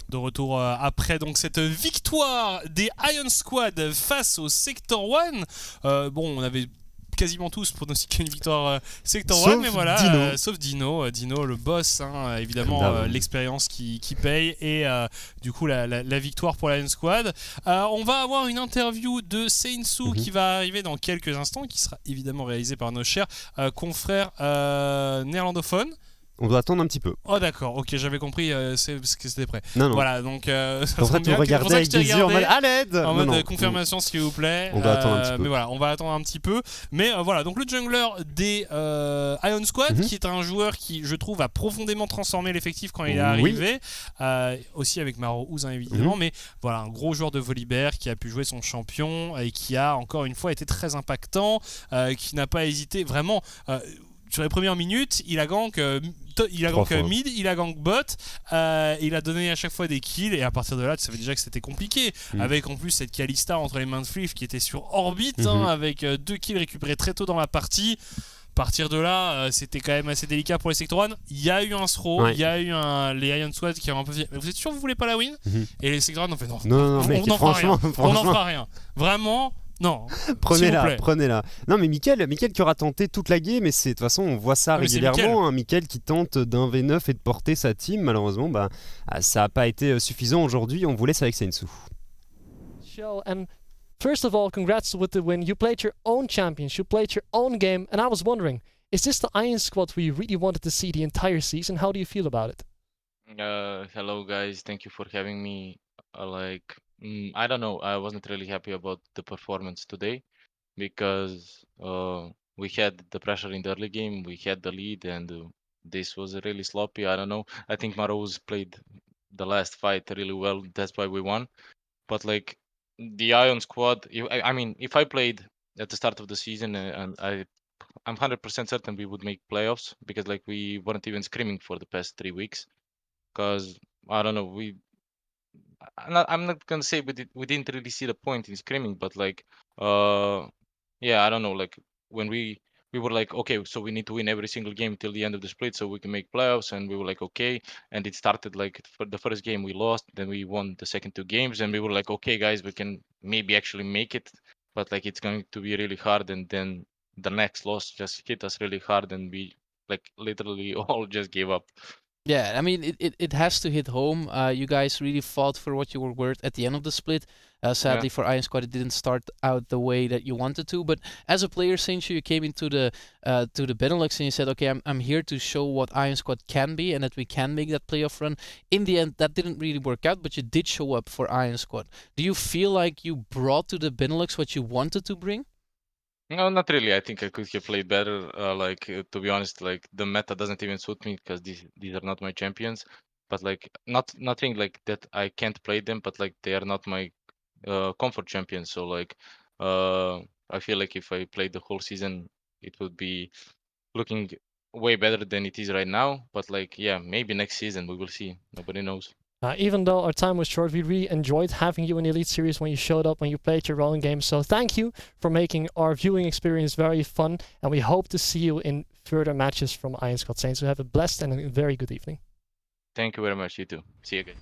De retour après donc cette victoire des Ion Squad face au Sector 1. Bon, on avait quasiment tous pronostiqué une victoire Sector 1, mais voilà, sauf Dino. Dino, le boss, évidemment, l'expérience qui paye, et du coup la victoire pour la Ion Squad. On va avoir une interview de Seinsu qui va arriver dans quelques instants, qui sera évidemment réalisée par nos chers confrères néerlandophones. On doit attendre un petit peu. Oh d'accord, ok, j'avais compris que c'était prêt. Non. Voilà, donc en fait, vous regardez avec des yeux en mode à l'aide. En mode confirmation s'il vous plaît. On doit attendre un petit peu. Mais voilà, on va attendre un petit peu. Mais voilà, donc le jungler des Ion Squad, qui est un joueur qui, je trouve, a profondément transformé l'effectif quand il est arrivé. Aussi avec Maro Ouzin évidemment, mais voilà, un gros joueur de Volibear qui a pu jouer son champion et qui a encore une fois été très impactant, qui n'a pas hésité vraiment. Sur les premières minutes, il a gank mid, il a gank bot, il a donné à chaque fois des kills, et à partir de là tu savais déjà que c'était compliqué, avec en plus cette Kalista entre les mains de Fleef qui était sur orbite, avec 2 kills récupérés très tôt dans la partie. À partir de là, c'était quand même assez délicat pour les Sector 1. Il y a eu un throw, il y a eu les Ion Squad qui ont un peu dit mais vous êtes sûr que vous voulez pas la win? Et les Sector 1 ont fait non, mec, on n'en fera rien. Vraiment. Non, prenez-la. Non mais Mickaël qui aura tenté toute la game, et de toute façon on voit ça régulièrement, Mickaël qui tente d'un V9 et de porter sa team. Malheureusement ça n'a pas été suffisant aujourd'hui. On vous laisse avec Seinsu. And first of all, congrats with the win. You played your own champions, you played your own game, and I was wondering, Is this the Iron Squad we really wanted to see the entire season? How do you feel about it? Hello guys, thank you for having me. I don't know, I wasn't really happy about the performance today because we had the pressure in the early game, we had the lead, and this was really sloppy. I don't know. I think Marose played the last fight really well. That's why we won. But like the Ion squad, I mean, if I played at the start of the season and I'm 100% certain we would make playoffs because like we weren't even screaming for the past 3 weeks. Because I don't know, I'm not gonna say we didn't really see the point in screaming, but like yeah, I don't know, like when we were like, okay, so we need to win every single game till the end of the split so we can make playoffs, and we were like, okay, and it started like for the first game we lost, then we won the second 2 games, and we were like, okay guys, we can maybe actually make it, but like it's going to be really hard, and then the next loss just hit us really hard, and we like literally all just gave up. Yeah, I mean, it has to hit home. You guys really fought for what you were worth at the end of the split. Sadly for Iron Squad, it didn't start out the way that you wanted to. But as a player, since you came into the Benelux and you said, okay, I'm here to show what Iron Squad can be and that we can make that playoff run. In the end, that didn't really work out, but you did show up for Iron Squad. Do you feel like you brought to the Benelux what you wanted to bring? No, not really. I think I could have played better. To be honest, like the meta doesn't even suit me because these are not my champions. But like, nothing like that. I can't play them, but like they are not my comfort champions. So like, I feel like if I played the whole season, it would be looking way better than it is right now. But like, yeah, maybe next season we will see. Nobody knows. Even though our time was short, we really enjoyed having you in the Elite Series when you showed up, when you played your own game. So thank you for making our viewing experience very fun, and we hope to see you in further matches from Iron Squad Saints. So have a blessed and a very good evening. Thank you very much. You too. See you again.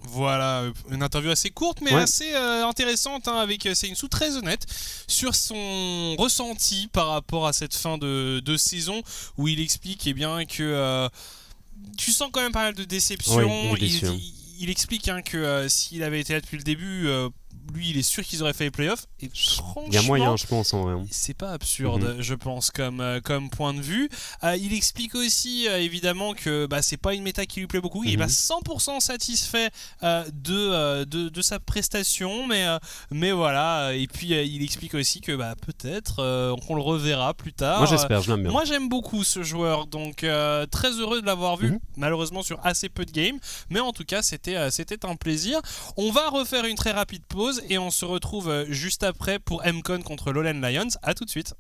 Voilà, une interview assez courte mais assez intéressante hein, avec Seinsou très honnête sur son ressenti par rapport à cette fin de saison où il explique eh bien que tu sens quand même pas mal de déception. Oui, il explique hein, que s'il avait été là depuis le début, lui il est sûr qu'ils auraient fait les playoffs. Et franchement, il y a moyen, je pense. En vrai. C'est pas absurde, je pense, comme point de vue. Il explique aussi évidemment que c'est pas une méta qui lui plaît beaucoup. Il est pas 100% satisfait de sa prestation, mais voilà. Et puis il explique aussi que peut-être qu'on le reverra plus tard. Moi j'espère, je l'aime bien. Moi j'aime beaucoup ce joueur, donc très heureux de l'avoir vu. Malheureusement sur assez peu de games, mais en tout cas c'était un plaisir. On va refaire une très rapide pause et on se retrouve juste après pour MCon contre Lowland Lions. À tout de suite.